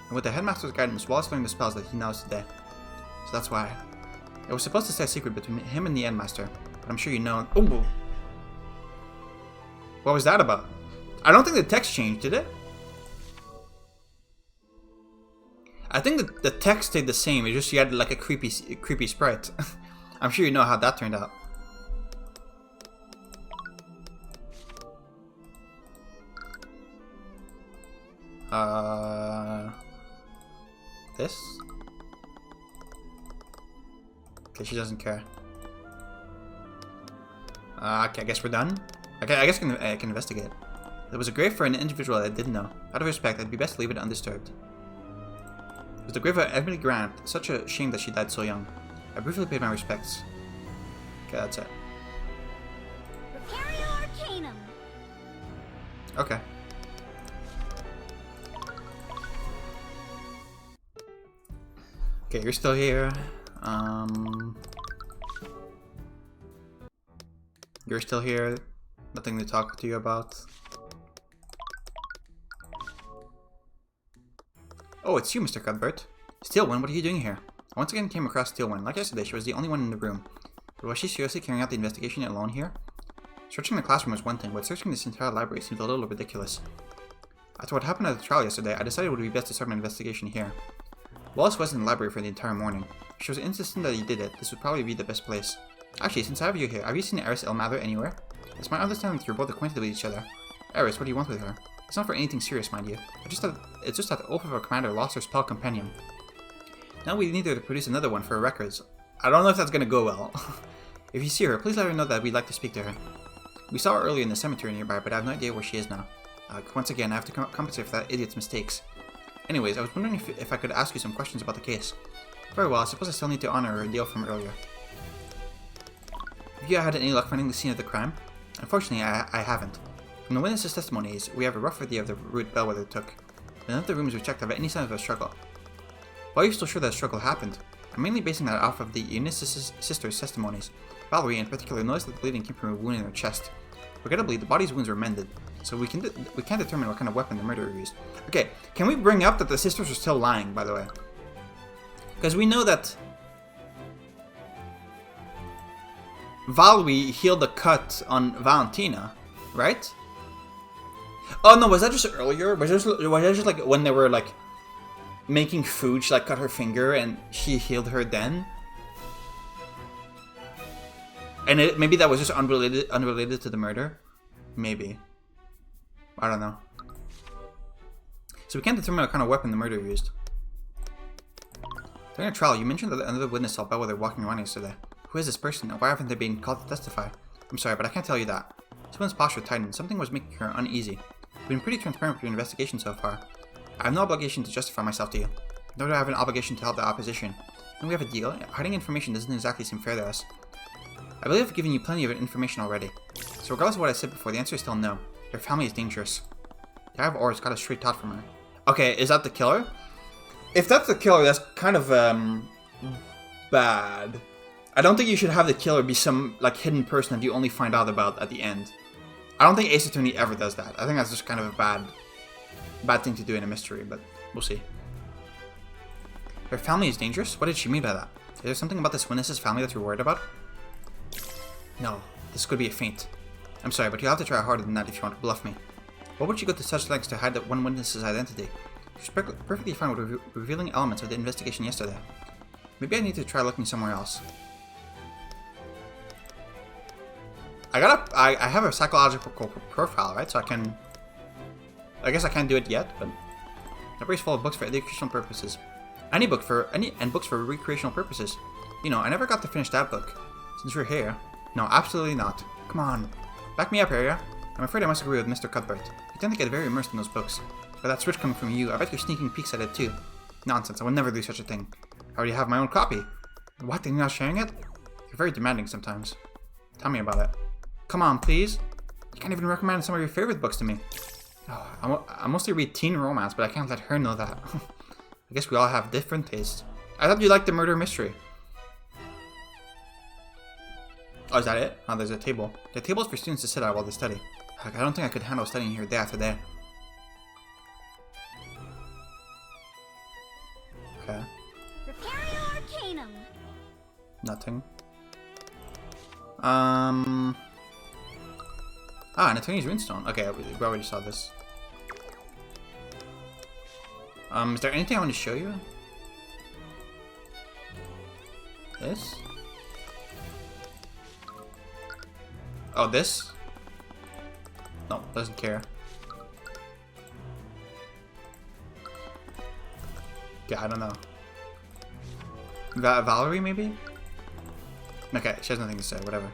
And with the headmaster's guidance, Wallace learned the spells that he knows today. So that's why. It was supposed to stay a secret between him and the headmaster, but I'm sure you know. Oh! What was that about? I don't think the text changed, did it? I think that the text stayed the same. It's just you had like a creepy sprite. I'm sure you know how that turned out. This? Okay, she doesn't care. Okay, I guess we're done. Okay, I guess I can investigate. There was a grave for an individual that I didn't know. Out of respect, it'd be best to leave it undisturbed. was the grave of Emily Grant. Such a shame that she died so young. I briefly paid my respects. Okay, that's it. Prepario Arcanum. Okay. Okay, you're still here. You're still here. Nothing to talk to you about. Oh, it's you, Mr. Cuthbert. Steelwind, what are you doing here? I once again came across Steelwind. Like yesterday, she was the only one in the room. But was she seriously carrying out the investigation alone here? Searching the classroom was one thing, but searching this entire library seemed a little ridiculous. After what happened at the trial yesterday, I decided it would be best to start my investigation here. Wallace was in the library for the entire morning. If she was insistent that he did it, this would probably be the best place. Actually, since I have you here, have you seen Eris Elmather anywhere? It's my understanding that you're both acquainted with each other. Eris, what do you want with her? It's not for anything serious, mind you. It's just that the oath of our commander lost her spell companion. Now we need her to produce another one for her records. I don't know if that's gonna go well. If you see her, please let her know that we'd like to speak to her. We saw her earlier in the cemetery nearby, but I have no idea where she is now. Once again, I have to compensate for that idiot's mistakes. Anyways, I was wondering if I could ask you some questions about the case. Very well, I suppose I still need to honor her deal from earlier. Have you had any luck finding the scene of the crime? Unfortunately, I haven't. From the witnesses' testimonies, we have a rough idea of the route Bellwether took. None of the rooms we checked have any sign of a struggle. Why are you still sure that a struggle happened? I'm mainly basing that off of the Eunice's sister's testimonies. Valerie, in particular, noticed that the bleeding came from a wound in her chest. Regrettably, the body's wounds were mended, so we can't determine what kind of weapon the murderer used. Okay, can we bring up that the sisters are still lying, by the way? Because we know that Valerie healed the cut on Valentina, right? Oh no, was that just earlier? Was that just like when they were like making food, she like cut her finger and she healed her then? And maybe that was just unrelated to the murder? Maybe. I don't know. So we can't determine what kind of weapon the murderer used. During a trial, you mentioned that another witness saw Bellwether walking around yesterday. Who is this person, and why haven't they been called to testify? I'm sorry, but I can't tell you that. This woman's posture tightened. Something was making her uneasy. We've been pretty transparent with your investigation so far. I have no obligation to justify myself to you. Nor do I have an obligation to help the opposition. When we have a deal, hiding information doesn't exactly seem fair to us. I believe I've given you plenty of information already. So regardless of what I said before, the answer is still no. Your family is dangerous. The Eye of Ors got a straight thought from her. Okay, is that the killer? If that's the killer, that's kind of, bad. I don't think you should have the killer be some, like, hidden person that you only find out about at the end. I don't think Ace Attorney ever does that. I think that's just kind of a bad thing to do in a mystery, but we'll see. Her family is dangerous? What did she mean by that? Is there something about this witness's family that you're worried about? No, this could be a feint. I'm sorry, but you'll have to try harder than that if you want to bluff me. Why would you go to such lengths to hide that one witness's identity? She was perfectly fine with revealing elements of the investigation yesterday. Maybe I need to try looking somewhere else. I have a psychological profile, right? So I guess I can't do it yet, but library's full of books for educational purposes. And books for recreational purposes. You know, I never got to finish that book. Since we're here. No, absolutely not. Come on. Back me up, Area. I'm afraid I must agree with Mr. Cuthbert. You tend to get very immersed in those books. But that switch coming from you, I bet you're sneaking peeks at it too. Nonsense, I would never do such a thing. I already have my own copy. What, and you're not sharing it? You're very demanding sometimes. Tell me about it. Come on, please. You can't even recommend some of your favorite books to me. Oh, I mostly read teen romance, but I can't let her know that. I guess we all have different tastes. I thought you liked the murder mystery. Oh, is that it? Oh, there's a table. The table is for students to sit at while they study. Heck, I don't think I could handle studying here day after day. Okay. Prepario Arcanum. Nothing. Ah, an attorney's runestone. Okay, we already saw this. Is there anything I want to show you? This? Oh, this? No, doesn't care. Yeah, I don't know. Valerie, maybe? Okay, she has nothing to say, whatever.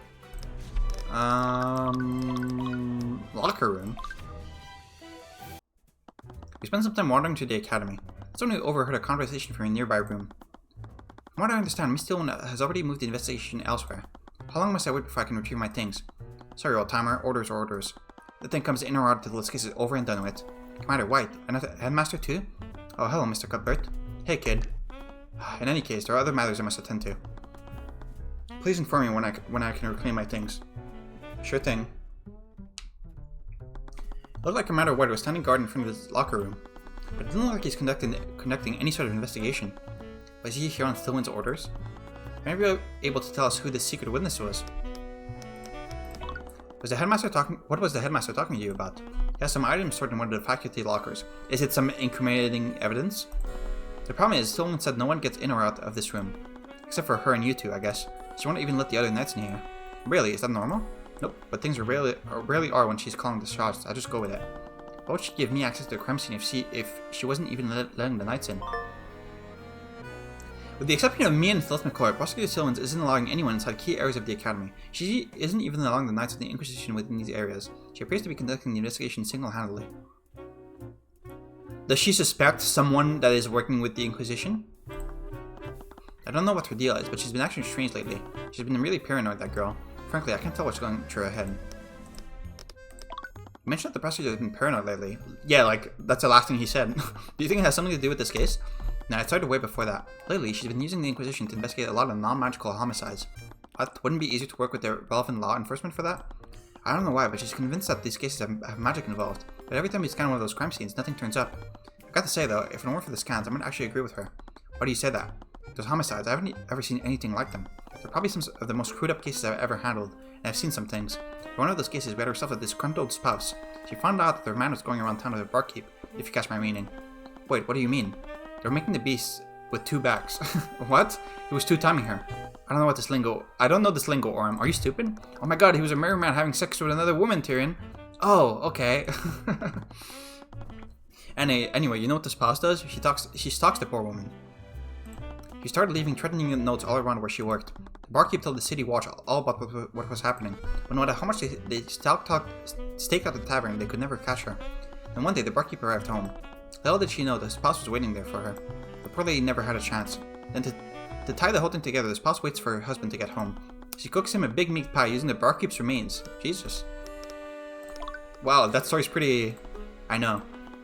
Locker room. We spent some time wandering to the academy. Someone overheard a conversation from a nearby room. From what I understand, Miss Dillon has already moved the investigation elsewhere. How long must I wait before I can retrieve my things? Sorry, old timer. Orders are orders. The thing comes in or out until this case is over and done with. Commander White, another headmaster too? Oh, hello, Mr. Cuthbert. Hey, kid. In any case, there are other matters I must attend to. Please inform me when I can reclaim my things. Sure thing. It looked like Commander White was standing guard in front of his locker room, but it didn't look like he's conducting any sort of investigation. Was he here on Stillman's orders? Maybe you're able to tell us who this secret witness was. What was the headmaster talking to you about? He has some items stored in one of the faculty lockers. Is it some incriminating evidence? The problem is, Stillman said no one gets in or out of this room. Except for her and you two, I guess. She won't even let the other knights near. Really? Is that normal? Nope, but things rarely are when she's calling the shots. I just go with it. Why would she give me access to the crime scene if she wasn't even letting the knights in? With the exception of me and Phyllis McCoy, Prosecutor Stillman isn't allowing anyone inside key areas of the Academy. She isn't even allowing the Knights of the Inquisition within these areas. She appears to be conducting the investigation single-handedly. Does she suspect someone that is working with the Inquisition? I don't know what her deal is, but she's been acting strange lately. She's been really paranoid, that girl. Frankly, I can't tell what's going through her head. You mentioned that the prosecutor has been paranoid lately. Yeah, like, that's the last thing he said. Do you think it has something to do with this case? Nah, it started way before that. Lately, she's been using the Inquisition to investigate a lot of non-magical homicides. What? Wouldn't it be easier to work with the relevant law enforcement for that? I don't know why, but she's convinced that these cases have magic involved. But every time we scan one of those crime scenes, nothing turns up. I got to say though, if it weren't for the scans, I might actually agree with her. Why do you say that? Those homicides, I haven't ever seen anything like them. They're probably some of the most screwed up cases I've ever handled, and I've seen some things. For one of those cases, we had herself a disgruntled spouse. She found out that their man was going around town with a barkeep, if you catch my meaning. Wait, what do you mean? They were making the beast with two backs. What? He was two-timing her. I don't know this lingo, Orm. Are you stupid? Oh my god, he was a married man having sex with another woman, Tyrion. Oh, okay. Anyway, you know what the spouse does? She stalks the poor woman. She started leaving threatening notes all around where she worked. The barkeep told the city watch all about what was happening, but no matter how much they staked out the tavern, they could never catch her. And one day, the barkeep arrived home. Little did she know the spouse was waiting there for her. The poor lady never had a chance. Then to tie the whole thing together, the spouse waits for her husband to get home. She cooks him a big meat pie using the barkeep's remains. Jesus. Wow, that story's pretty... I know.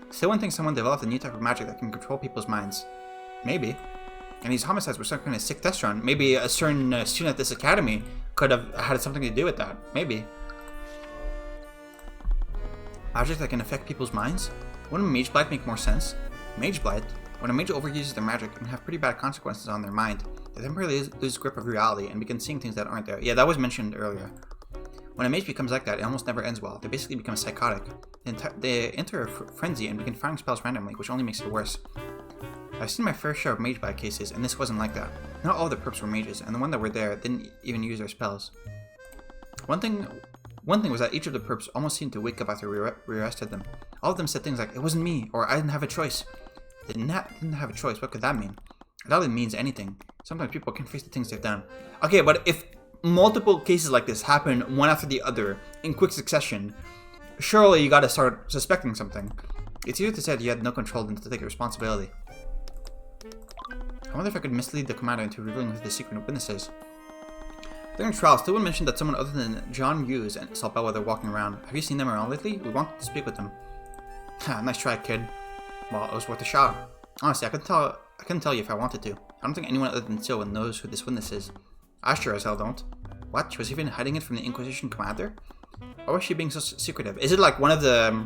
Still one thinks someone developed a new type of magic that can control people's minds. Maybe. And these homicides were some kind of sick test run. Maybe a certain student at this academy could have had something to do with that. Maybe. Magic that can affect people's minds? Wouldn't Mage Blight make more sense? Mage Blight? When a mage overuses their magic, it can have pretty bad consequences on their mind. They temporarily lose grip of reality and begin seeing things that aren't there. Yeah, that was mentioned earlier. When a mage becomes like that, it almost never ends well. They basically become psychotic. They enter a frenzy and begin firing spells randomly, which only makes it worse. I've seen my fair share of mage blight cases, and this wasn't like that. Not all the perps were mages, and the one that were there didn't even use their spells. One thing was that each of the perps almost seemed to wake up after we arrested them. All of them said things like, "It wasn't me," or "I didn't have a choice." They didn't have a choice. What could that mean? It hardly means anything. Sometimes people can't face the things they've done. Okay, but if multiple cases like this happen one after the other in quick succession, surely you gotta start suspecting something. It's easier to say that you had no control than to take responsibility. I wonder if I could mislead the commander into revealing who the secret witness is. During trial, Stillman mentioned that someone other than John Hughes and saw Bellwether walking around. Have you seen them around lately? We wanted to speak with them. Ha, nice try, kid. Well, it was worth a shot. Honestly, I couldn't tell you if I wanted to. I don't think anyone other than Stillman knows who this witness is. I sure as hell don't. What? She was even hiding it from the Inquisition commander? Why was she being so secretive? Is it like one of the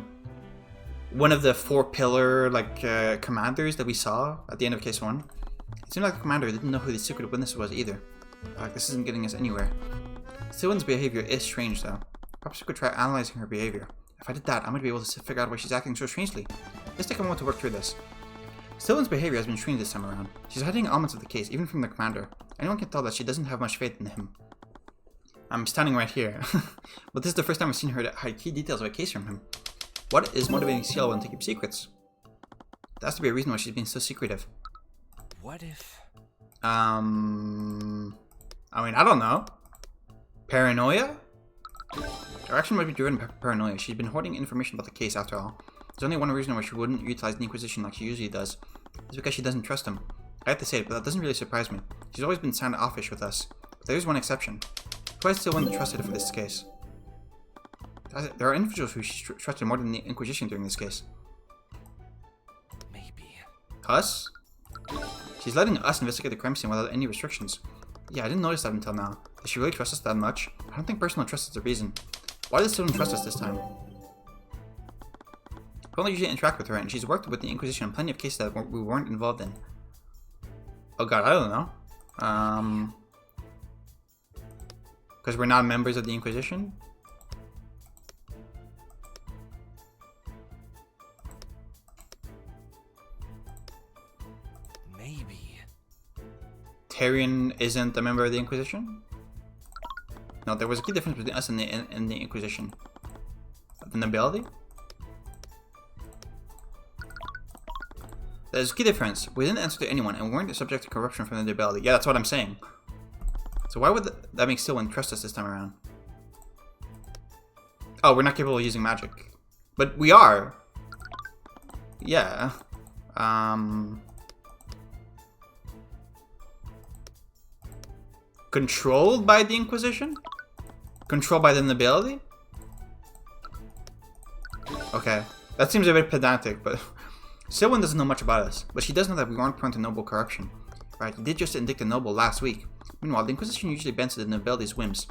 4-pillar commanders that we saw at the end of case 1? It seemed like the commander didn't know who the secret witness was either. This isn't getting us anywhere. Stillman's behavior is strange though. Perhaps we could try analyzing her behavior. If I did that, I might be able to figure out why she's acting so strangely. Let's take a moment to work through this. Stillman's behavior has been strange this time around. She's hiding elements of the case, even from the commander. Anyone can tell that she doesn't have much faith in him. I'm standing right here. But this is the first time I've seen her hide key details of a case from him. What is motivating CL1 to keep secrets? There has to be a reason why she's being so secretive. What if... I mean, I don't know. Paranoia? Her action might be driven by paranoia. She's been hoarding information about the case after all. There's only one reason why she wouldn't utilize the Inquisition like she usually does. It's because she doesn't trust him. I have to say it, but that doesn't really surprise me. She's always been standoffish with us. But there is one exception. Who I still wouldn't trusted for this case. There are individuals who she trusted more than the Inquisition during this case. Maybe. Us? She's letting us investigate the crime scene without any restrictions. Yeah, I didn't notice that until now. Does she really trust us that much? I don't think personal trust is the reason. Why does Tyrion trust us this time? We only usually interact with her, and she's worked with the Inquisition on plenty of cases that we weren't involved in. Oh god, I don't know. Because we're not members of the Inquisition? Maybe. Tyrion isn't a member of the Inquisition? No, there was a key difference between us and the Inquisition. The nobility? There's a key difference. We didn't answer to anyone and we weren't subject to corruption from the nobility. Yeah, that's what I'm saying. So why would that make Sylvan trust us this time around? Oh, we're not capable of using magic. But we are. Yeah. Controlled by the Inquisition? Controlled by the nobility? Okay. That seems a bit pedantic, but... Sylvan doesn't know much about us, but she does know that we weren't prone to noble corruption. Right, you did just indict a noble last week. Meanwhile, the Inquisition usually bends to the nobility's whims.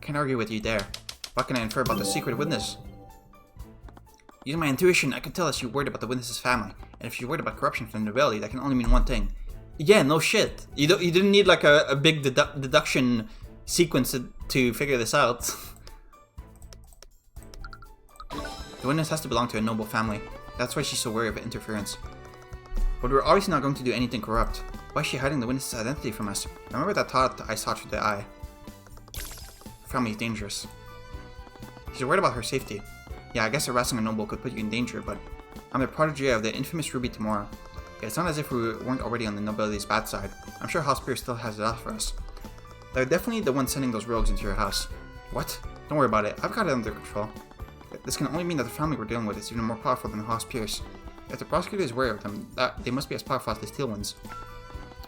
Can't argue with you there. What can I infer about the secret witness? Using my intuition, I can tell that she's worried about the witness's family. And if she's worried about corruption from the nobility, that can only mean one thing. Yeah, no shit. You didn't need like a big deduction sequence to figure this out. The witness has to belong to a noble family. That's why she's so wary of interference. But we're obviously not going to do anything corrupt. Why is she hiding the witness's identity from us? Remember that thought I saw through the eye. Her family is dangerous. She's worried about her safety. Yeah, I guess harassing a noble could put you in danger, but I'm the protege of the infamous Ruby tomorrow. It's not as if we weren't already on the nobility's bad side. I'm sure House Spear still has it out for us. They're definitely the ones sending those rogues into your house. What? Don't worry about it. I've got it under control. This can only mean that the family we're dealing with is even more powerful than the House Pierce. If the prosecutor is wary of them, they must be as powerful as the Steel Ones.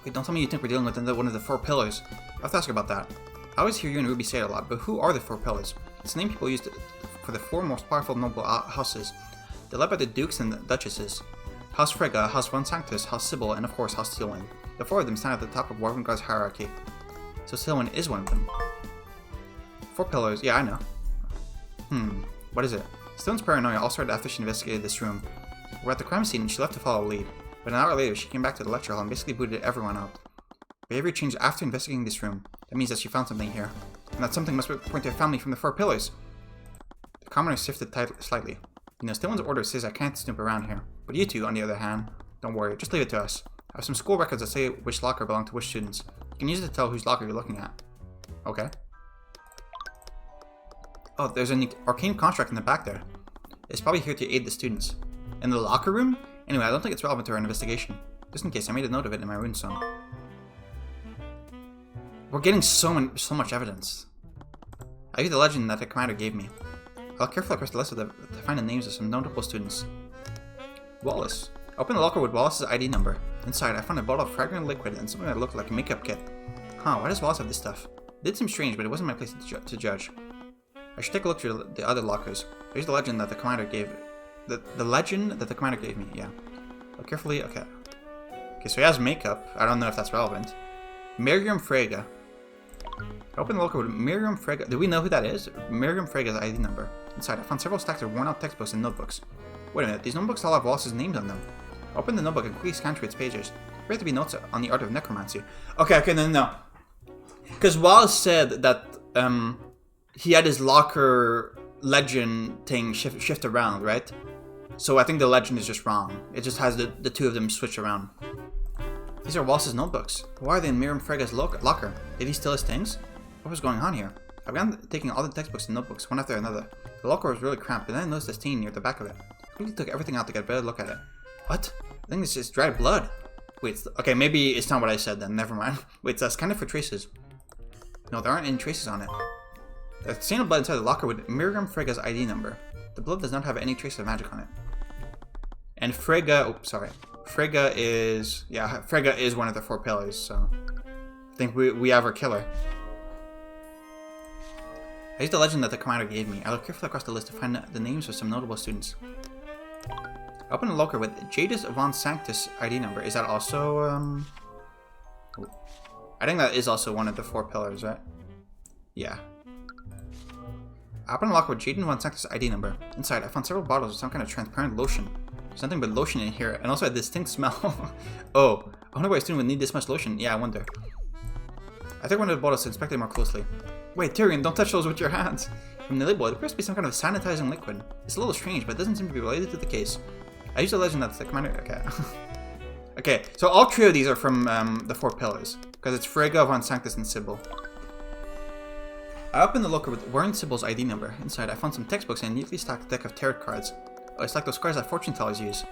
Wait, don't tell me you think we're dealing with one of the Four Pillars. I have to ask about that. I always hear you and Ruby say it a lot, but who are the Four Pillars? It's the name people used for the four most powerful noble houses. They're led by the Dukes and the Duchesses. House Frigga, House Von Sanctus, House Sybil, and of course House Steelwind. The four of them stand at the top of Warvengard's hierarchy. So Steelwind is one of them. Four Pillars, yeah, I know. What is it? Stone's paranoia all started after she investigated this room. We're at the crime scene and she left to follow a lead. But an hour later, she came back to the lecture hall and basically booted everyone out. Behavior changed after investigating this room. That means that she found something here. And that something must point to a family from the Four Pillars. The commoner shifted slightly. You know, Stillman's order says I can't snoop around here. But you two, on the other hand, don't worry, just leave it to us. I have some school records that say which locker belong to which students. You can use it to tell whose locker you're looking at. Okay. Oh, there's an arcane construct in the back there. It's probably here to aid the students. In the locker room? Anyway, I don't think it's relevant to our investigation. Just in case, I made a note of it in my runestone. We're getting so much evidence. I used the legend that the commander gave me. I'll carefully across the list to find the names of some notable students. Wallace. I opened the locker with Wallace's ID number. Inside, I found a bottle of fragrant liquid and something that looked like a makeup kit. Huh, why does Wallace have this stuff? It did seem strange, but it wasn't my place to judge. I should take a look through the other lockers. There's the legend that the commander gave. The legend that the commander gave me, yeah. I'll carefully, okay. Okay, so he has makeup. I don't know if that's relevant. Miriam Frege. I opened the locker with Miriam Frege. Do we know who that is? Miriam Frege's ID number. Inside, I found several stacks of worn-out textbooks and notebooks. Wait a minute, these notebooks all have Wallace's names on them. I opened the notebook and quickly scanned through its pages. There appear to be notes on the art of necromancy. Okay, no. Because Wallace said that he had his locker legend thing shift around, right? So I think the legend is just wrong. It just has the two of them switch around. These are Wallace's notebooks. Why are they in Miriam Frege's locker? Did he steal his things? What was going on here? I began taking all the textbooks and notebooks, one after another. The locker was really cramped, and then I noticed a stain near the back of it. I quickly took everything out to get a better look at it. What? I think it's just dried blood. Wait, okay, maybe it's not what I said then, never mind. Wait, that's kind of for traces. No, there aren't any traces on it. The stain of blood inside the locker with Miriam Frege's ID number. The blood does not have any trace of magic on it. And Frege, Frigga is... Yeah, Frigga is one of the 4 pillars, so... I think we have our killer. I used the legend that the commander gave me. I looked carefully across the list to find the names of some notable students. I opened a locker with Jadis Von Sanctus ID number. Is that also, I think that is also one of the 4 pillars, right? Yeah. I opened a locker with Jadis Von Sanctus ID number. Inside, I found several bottles of some kind of transparent lotion. There's nothing but lotion in here, and also a distinct smell. Oh, I wonder why a student would need this much lotion. Yeah, I wonder. I took one of the bottles to inspect it more closely. Wait, Tyrion, don't touch those with your hands. From the label, it appears to be some kind of sanitizing liquid. It's a little strange, but it doesn't seem to be related to the case. I used a legend that's the commander. Okay. Okay, so all 3 of these are from the 4 pillars, because it's Frigga, Von Sanctus, and Sybil. I opened the locker with Warren Sybil's ID number. Inside, I found some textbooks and a neatly stacked deck of tarot cards. Oh, it's like those cards that fortune tellers use.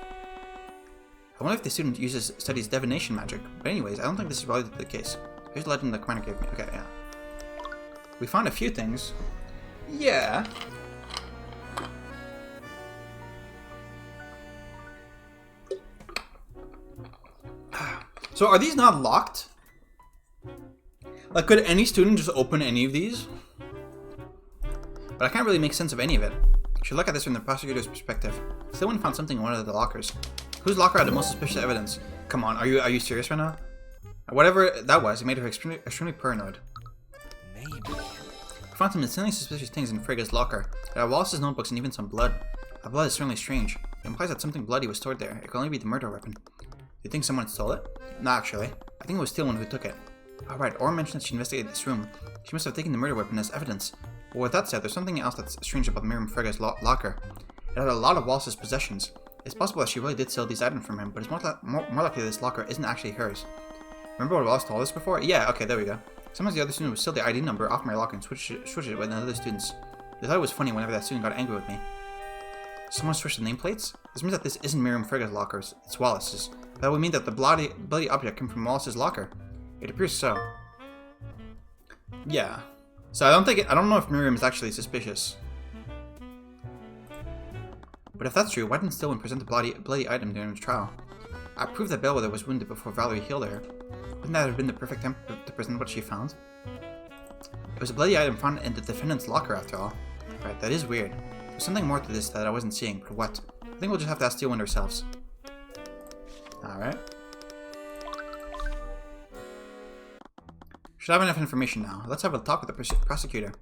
I wonder if the student studies divination magic. But anyways, I don't think this is related to the case. Here's the legend the commander gave me. Okay, yeah. We found a few things. Yeah. So are these not locked? Like, could any student just open any of these? But I can't really make sense of any of it. I should look at this from the prosecutor's perspective. Still one found something in one of the lockers. Whose locker had the most suspicious evidence? Come on, are you serious right now? Whatever that was, it made her extremely paranoid. Maybe. I found some insanely suspicious things in Frigga's locker. There are Wallace's notebooks and even some blood. That blood is certainly strange. It implies that something bloody was stored there. It could only be the murder weapon. Do you think someone stole it? No, actually. I think it was Steelman who took it. Alright, Aura mentioned that she investigated this room. She must have taken the murder weapon as evidence. But with that said, there's something else that's strange about Miriam Frigga's locker. It had a lot of Wallace's possessions. It's possible that she really did steal these items from him, but it's more likely that this locker isn't actually hers. Remember what Wallace told us before? Yeah, okay, there we go. Sometimes the other student would steal the ID number off my locker and switch it with another student's. They thought it was funny whenever that student got angry with me. Someone switched the nameplates? This means that this isn't Miriam Frigga's locker, it's Wallace's. That would mean that the bloody object came from Wallace's locker. It appears so. Yeah. So I don't know if Miriam is actually suspicious. But if that's true, why didn't Stillman present the bloody item during the trial? I proved that Bellwether was wounded before Valerie healed her. Wouldn't that have been the perfect time to present what she found? It was a bloody item found in the defendant's locker after all. Right, that is weird. There's something more to this that I wasn't seeing, but what? I think we'll just have to ask Steelwind ourselves. Alright. Should have enough information now. Let's have a talk with the prosecutor.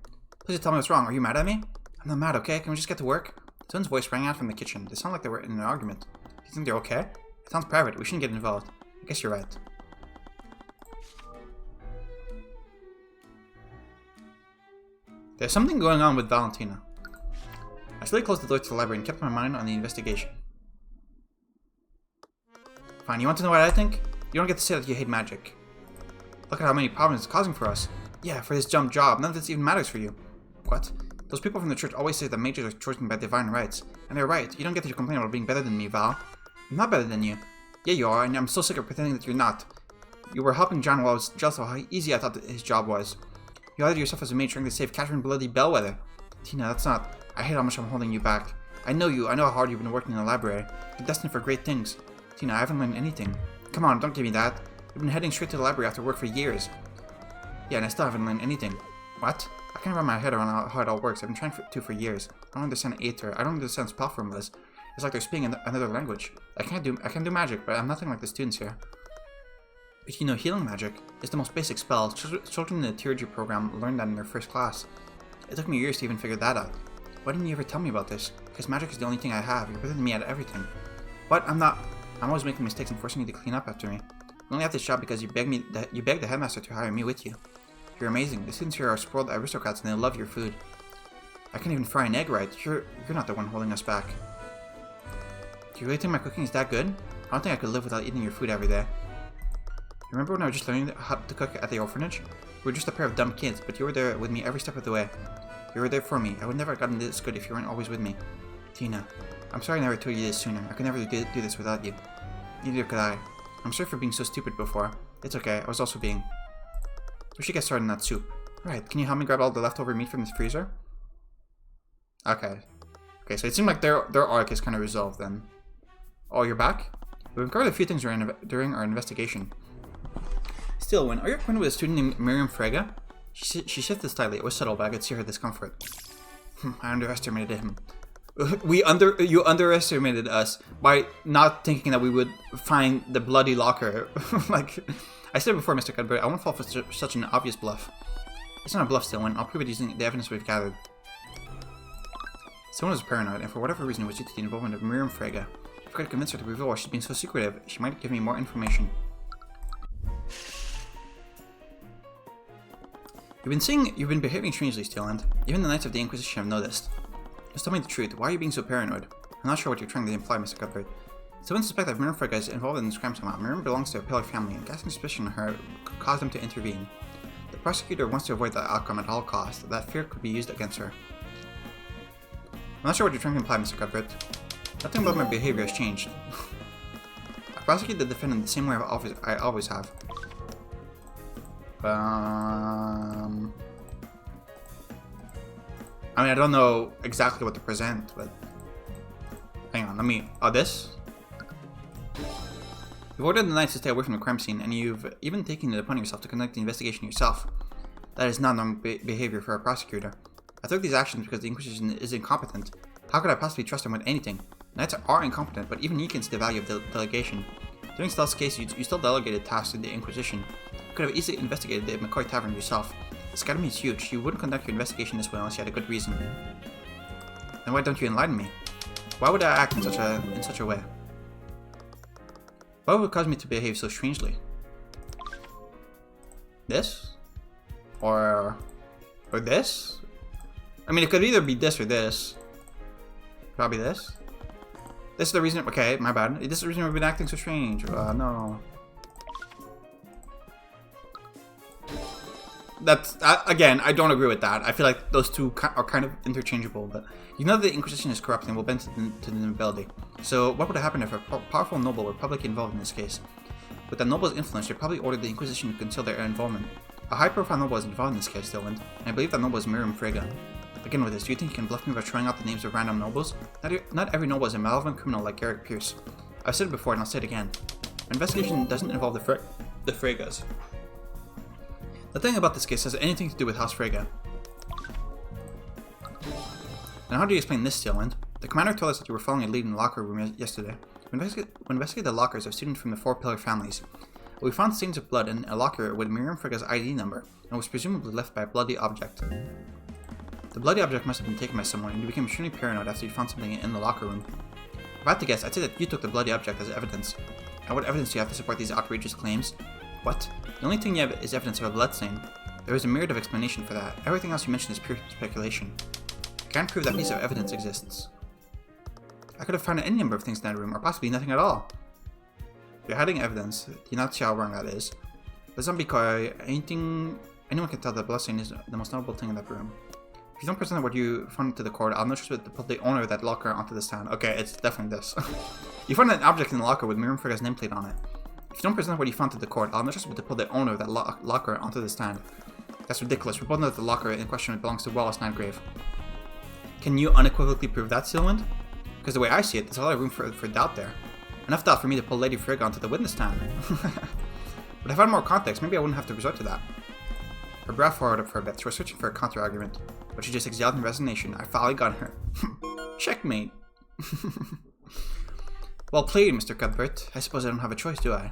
Please tell me what's wrong. Are you mad at me? I'm not mad, okay? Can we just get to work? Someone's voice rang out from the kitchen. They sound like they were in an argument. Do you think they're okay? It sounds private. We shouldn't get involved. I guess you're right. There's something going on with Valentina. I slowly closed the door to the library and kept my mind on the investigation. Fine, you want to know what I think? You don't get to say that you hate magic. Look at how many problems it's causing for us. Yeah, for this dumb job, none of this even matters for you. What? Those people from the church always say that mages are chosen by divine rights. And they're right. You don't get to complain about being better than me, Val. I'm not better than you. Yeah, you are, and I'm so sick of pretending that you're not. You were helping John while I was jealous of how easy I thought that his job was. You outed yourself as a mage trying to save Catherine Bloody Bellwether. Tina, that's not... I hate how much I'm holding you back. I know you. I know how hard you've been working in the library. You're destined for great things. Tina, I haven't learned anything. Come on, don't give me that. You've been heading straight to the library after work for years. Yeah, and I still haven't learned anything. What? I can't wrap my head around how it all works. I've been trying to for years. I don't understand Aether. I don't understand spell formulas. It's like they're speaking another language. I can do magic, but I'm nothing like the students here. But you know, healing magic is the most basic spell. Children in the Tyrion program learned that in their first class. It took me years to even figure that out. Why didn't you ever tell me about this? Because magic is the only thing I have. You're better than me at everything. What? I'm not. I'm always making mistakes and forcing you to clean up after me. I only have this job because you begged the headmaster to hire me with you. You're amazing. The students here are spoiled aristocrats and they love your food. I can't even fry an egg right. You're not the one holding us back. Do you really think my cooking is that good? I don't think I could live without eating your food every day. Remember when I was just learning how to cook at the orphanage? We were just a pair of dumb kids, but you were there with me every step of the way. You were there for me. I would never have gotten this good if you weren't always with me. Tina, I'm sorry I never told you this sooner. I could never do this without you. Neither could I. I'm sorry for being so stupid before. It's okay, I was also being... We should get started on that soup. Right, can you help me grab all the leftover meat from this freezer? Okay. Okay, so it seemed like their arc is kind of resolved then. Oh, you're back? We've uncovered a few things during our investigation. Still, when Arya acquainted with a student named Miriam Frege, she shifted slightly. It was subtle, but I could see her discomfort. I underestimated him. You underestimated us by not thinking that we would find the bloody locker. Like, I said before, Mr. Cuthbert, I won't fall for such an obvious bluff. It's not a bluff, Stillwind. I'll prove it using the evidence we've gathered. Someone was paranoid, and for whatever reason it was due to the involvement of Miriam Frege. If I could convince her to reveal why she's being so secretive, she might give me more information. You've been behaving strangely, Stillwind. Even the Knights of the Inquisition have noticed. Just tell me the truth. Why are you being so paranoid? I'm not sure what you're trying to imply, Mr. Cuthbert. Someone suspects that Miriam Frege is involved in this crime somehow. Miriam belongs to a Pillar family, and casting suspicion on her could cause them to intervene. The prosecutor wants to avoid that outcome at all costs. That fear could be used against her. I'm not sure what you're trying to imply, Mr. Cuthbert. Nothing about my behavior has changed. I prosecute the defendant the same way I always have. I mean, I don't know exactly what to present, but... Hang on, let me... Oh, this? You've ordered the Knights to stay away from the crime scene, and you've even taken it upon yourself to conduct the investigation yourself. That is not normal behavior for a prosecutor. I took these actions because the Inquisition is incompetent. How could I possibly trust them with anything? Knights are incompetent, but even you can see the value of delegation. During Stella's case, you still delegated tasks to the Inquisition. You could have easily investigated the McCoy Tavern yourself. This academy is huge. You wouldn't conduct your investigation this way unless you had a good reason. Then why don't you enlighten me? Why would I act in such a way? What would cause me to behave so strangely? This? Or this? I mean, it could either be this or this. Probably this. This is the reason. Okay, my bad. This is the reason we've been acting so strange. No. That's again, I don't agree with that. I feel like those two are kind of interchangeable, but you know the Inquisition is corrupt and will bend to the nobility. So what would have happened if a powerful noble were publicly involved in this case? With that noble's influence, they probably ordered the Inquisition to conceal their involvement. A high-profile noble is involved in this case, Stillwind, and I believe that noble is Miriam Frege. Begin with this. Do you think you can bluff me by throwing out the names of random nobles? Not every noble is a malevolent criminal like Garrett Pierce. I've said it before and I'll say it again. Our investigation doesn't involve the Fregas. Nothing about this case has anything to do with House Frege. Now how do you explain this, Stillwind? The commander told us that you were following a lead in the locker room yesterday. We investigated the lockers of students from the 4 Pillar families. We found stains of blood in a locker with Miriam Frege's ID number, and was presumably left by a bloody object. The bloody object must have been taken by someone, and you became extremely paranoid after you found something in the locker room. If I had to guess, I'd say that you took the bloody object as evidence. And what evidence do you have to support these outrageous claims? What? The only thing you have is evidence of a bloodstain. There is a myriad of explanation for that. Everything else you mention is pure speculation. I can't prove that piece of evidence exists. I could have found any number of things in that room, or possibly nothing at all. You're hiding evidence. Do you not see how wrong that is? Let's not be coy. Anyone can tell that bloodstain is the most notable thing in that room. If you don't present what you found to the court, I'll notice to put the owner of that locker onto the stand. Okay, it's definitely this. You found an object in the locker with Miriam Frege's nameplate on it. If you don't present what you found to the court, I'll notice to put the owner of that locker onto the stand. That's ridiculous. We both know that the locker in question belongs to Wallace Nightgrave. Can you unequivocally prove that, Stillwind? Because the way I see it, there's a lot of room for doubt there. Enough doubt for me to pull Lady Frege onto the witness stand. But if I had more context, maybe I wouldn't have to resort to that. Her brow furrowed up for a bit. She was searching for a counter-argument, but she just exhaled in resignation. I finally got her. Checkmate. Well played, Mr. Cuthbert. I suppose I don't have a choice, do I?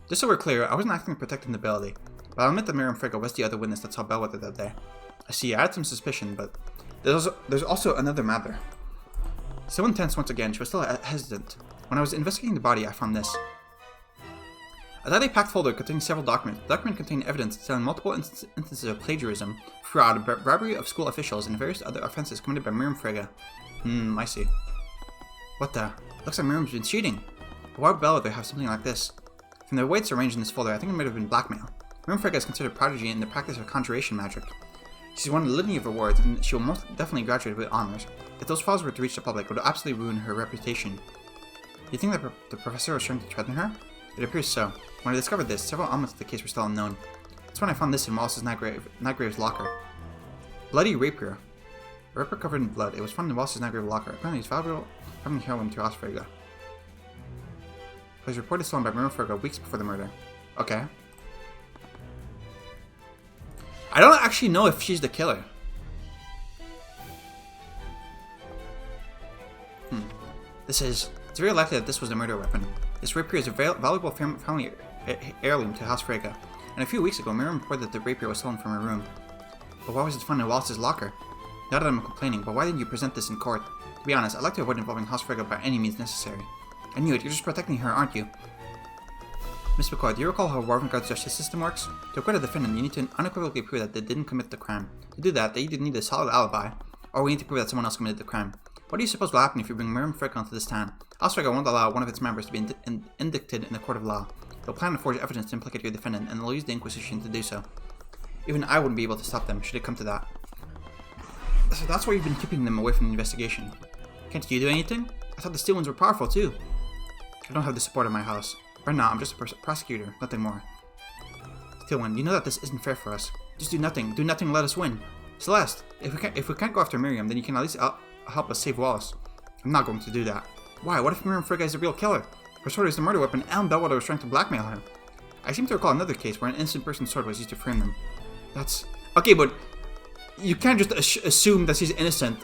Just so we're clear, I wasn't acting to protect the nobility, but I'll admit that Miriam Frege was the other witness that saw Bellwether that day. I see, I had some suspicion, but there's also another matter. So intense once again, she was still hesitant. When I was investigating the body, I found this. A tightly packed folder containing several documents. The document contained evidence detailing multiple instances of plagiarism, fraud, bribery of school officials, and various other offenses committed by Miriam Frege. I see. What the? Looks like Miriam's been cheating. But why would Bellwether have something like this? From the way it's arranged in this folder, I think it might have been blackmail. Miriam Frege is considered a prodigy in the practice of conjuration magic. She's won a litany of awards, and she will most definitely graduate with honors. If those files were to reach the public, it would absolutely ruin her reputation. Do you think that the professor was trying to threaten her? It appears so. When I discovered this, several elements of the case were still unknown. That's when I found this in Wallace's Nightgrave's locker. Bloody rapier. A rapier covered in blood. It was found in Wallace's Nightgrave locker. Apparently it's valuable from heirloom to House Frege. It was reported stolen by Miriam Fergo weeks before the murder. Okay. I don't actually know if she's the killer. It's very likely that this was the murder weapon. This rapier is a valuable family heirloom to House Frege. And a few weeks ago, Miriam reported that the rapier was stolen from her room. But why was it found in Wallace's locker? Not that I'm complaining, but why didn't you present this in court? To be honest, I'd like to avoid involving House Frege by any means necessary. I knew it, you're just protecting her, aren't you? Miss McCoy, do you recall how Warvenguard's justice system works? To acquit a defendant, you need to unequivocally prove that they didn't commit the crime. To do that, they either need a solid alibi, or we need to prove that someone else committed the crime. What do you suppose will happen if you bring Miriam Frege onto this town? House Frege won't allow one of its members to be indicted in the court of law. They'll plan to forge evidence to implicate your defendant, and they'll use the Inquisition to do so. Even I wouldn't be able to stop them, should it come to that. So that's why you've been keeping them away from the investigation. Can't you do anything? I thought the steel ones were powerful too. I don't have the support of my house. Right now, I'm just a prosecutor, nothing more. Steel one, you know that this isn't fair for us. Just do nothing and let us win. Celeste, if we can't go after Miriam, then you can at least help us save Wallace. I'm not going to do that. Why? What if Miriam Frege is the real killer? Her sword is the murder weapon, and Bellwether was trying to blackmail her. I seem to recall another case where an innocent person's sword was used to frame them. That's... Okay, but... You can't just assume that she's innocent.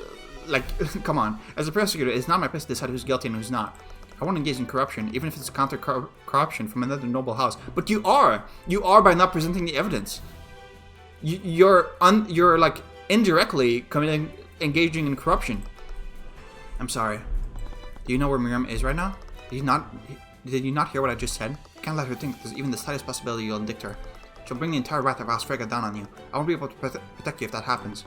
Like, come on. As a prosecutor, it's not my place to decide who's guilty and who's not. I won't engage in corruption, even if it's counter-corruption from another noble house. But you are! You are by not presenting the evidence. You're like, indirectly engaging in corruption. I'm sorry. Do you know where Miriam is right now? Did you not hear what I just said? You can't let her think there's even the slightest possibility you'll indict her. She'll bring the entire wrath of House Frege down on you. I won't be able to protect you if that happens.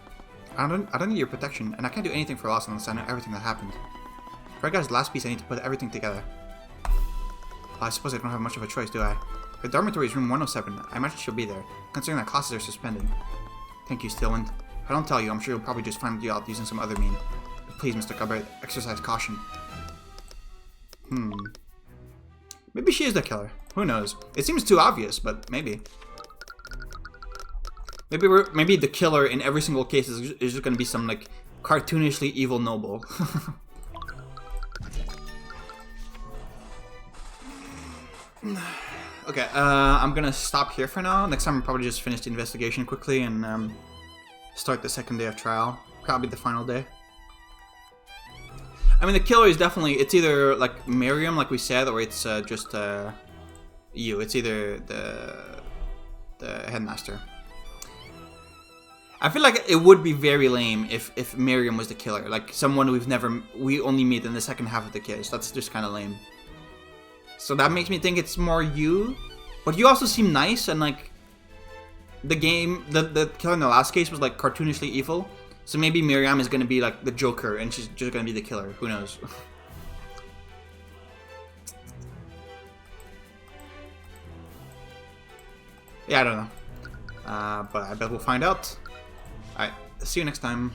I don't need your protection, and I can't do anything for Lost unless I know everything that happened. Frega's the last piece I need to put everything together. Well, I suppose I don't have much of a choice, do I? Her dormitory is room 107. I imagine she'll be there, considering that classes are suspended. Thank you, Stillwind. If I don't tell you, I'm sure you'll probably just find you out using some other mean. But please, Mr. Cuthbert, exercise caution. Maybe she is the killer. Who knows? It seems too obvious, but maybe. Maybe the killer in every single case is just gonna be some, like, cartoonishly evil noble. Okay, I'm gonna stop here for now. Next time I'll probably just finish the investigation quickly and start the second day of trial. Probably the final day. I mean, the killer is definitely, it's either like Miriam, like we said, or it's just you. It's either the headmaster. I feel like it would be very lame if Miriam was the killer, like someone we only meet in the second half of the case. That's just kind of lame. So that makes me think it's more you, but you also seem nice, and like the killer in the last case was like cartoonishly evil. So maybe Miriam is gonna be like the Joker, and she's just gonna be the killer. Who knows? Yeah, I don't know. But I bet we'll find out. Alright, see you next time.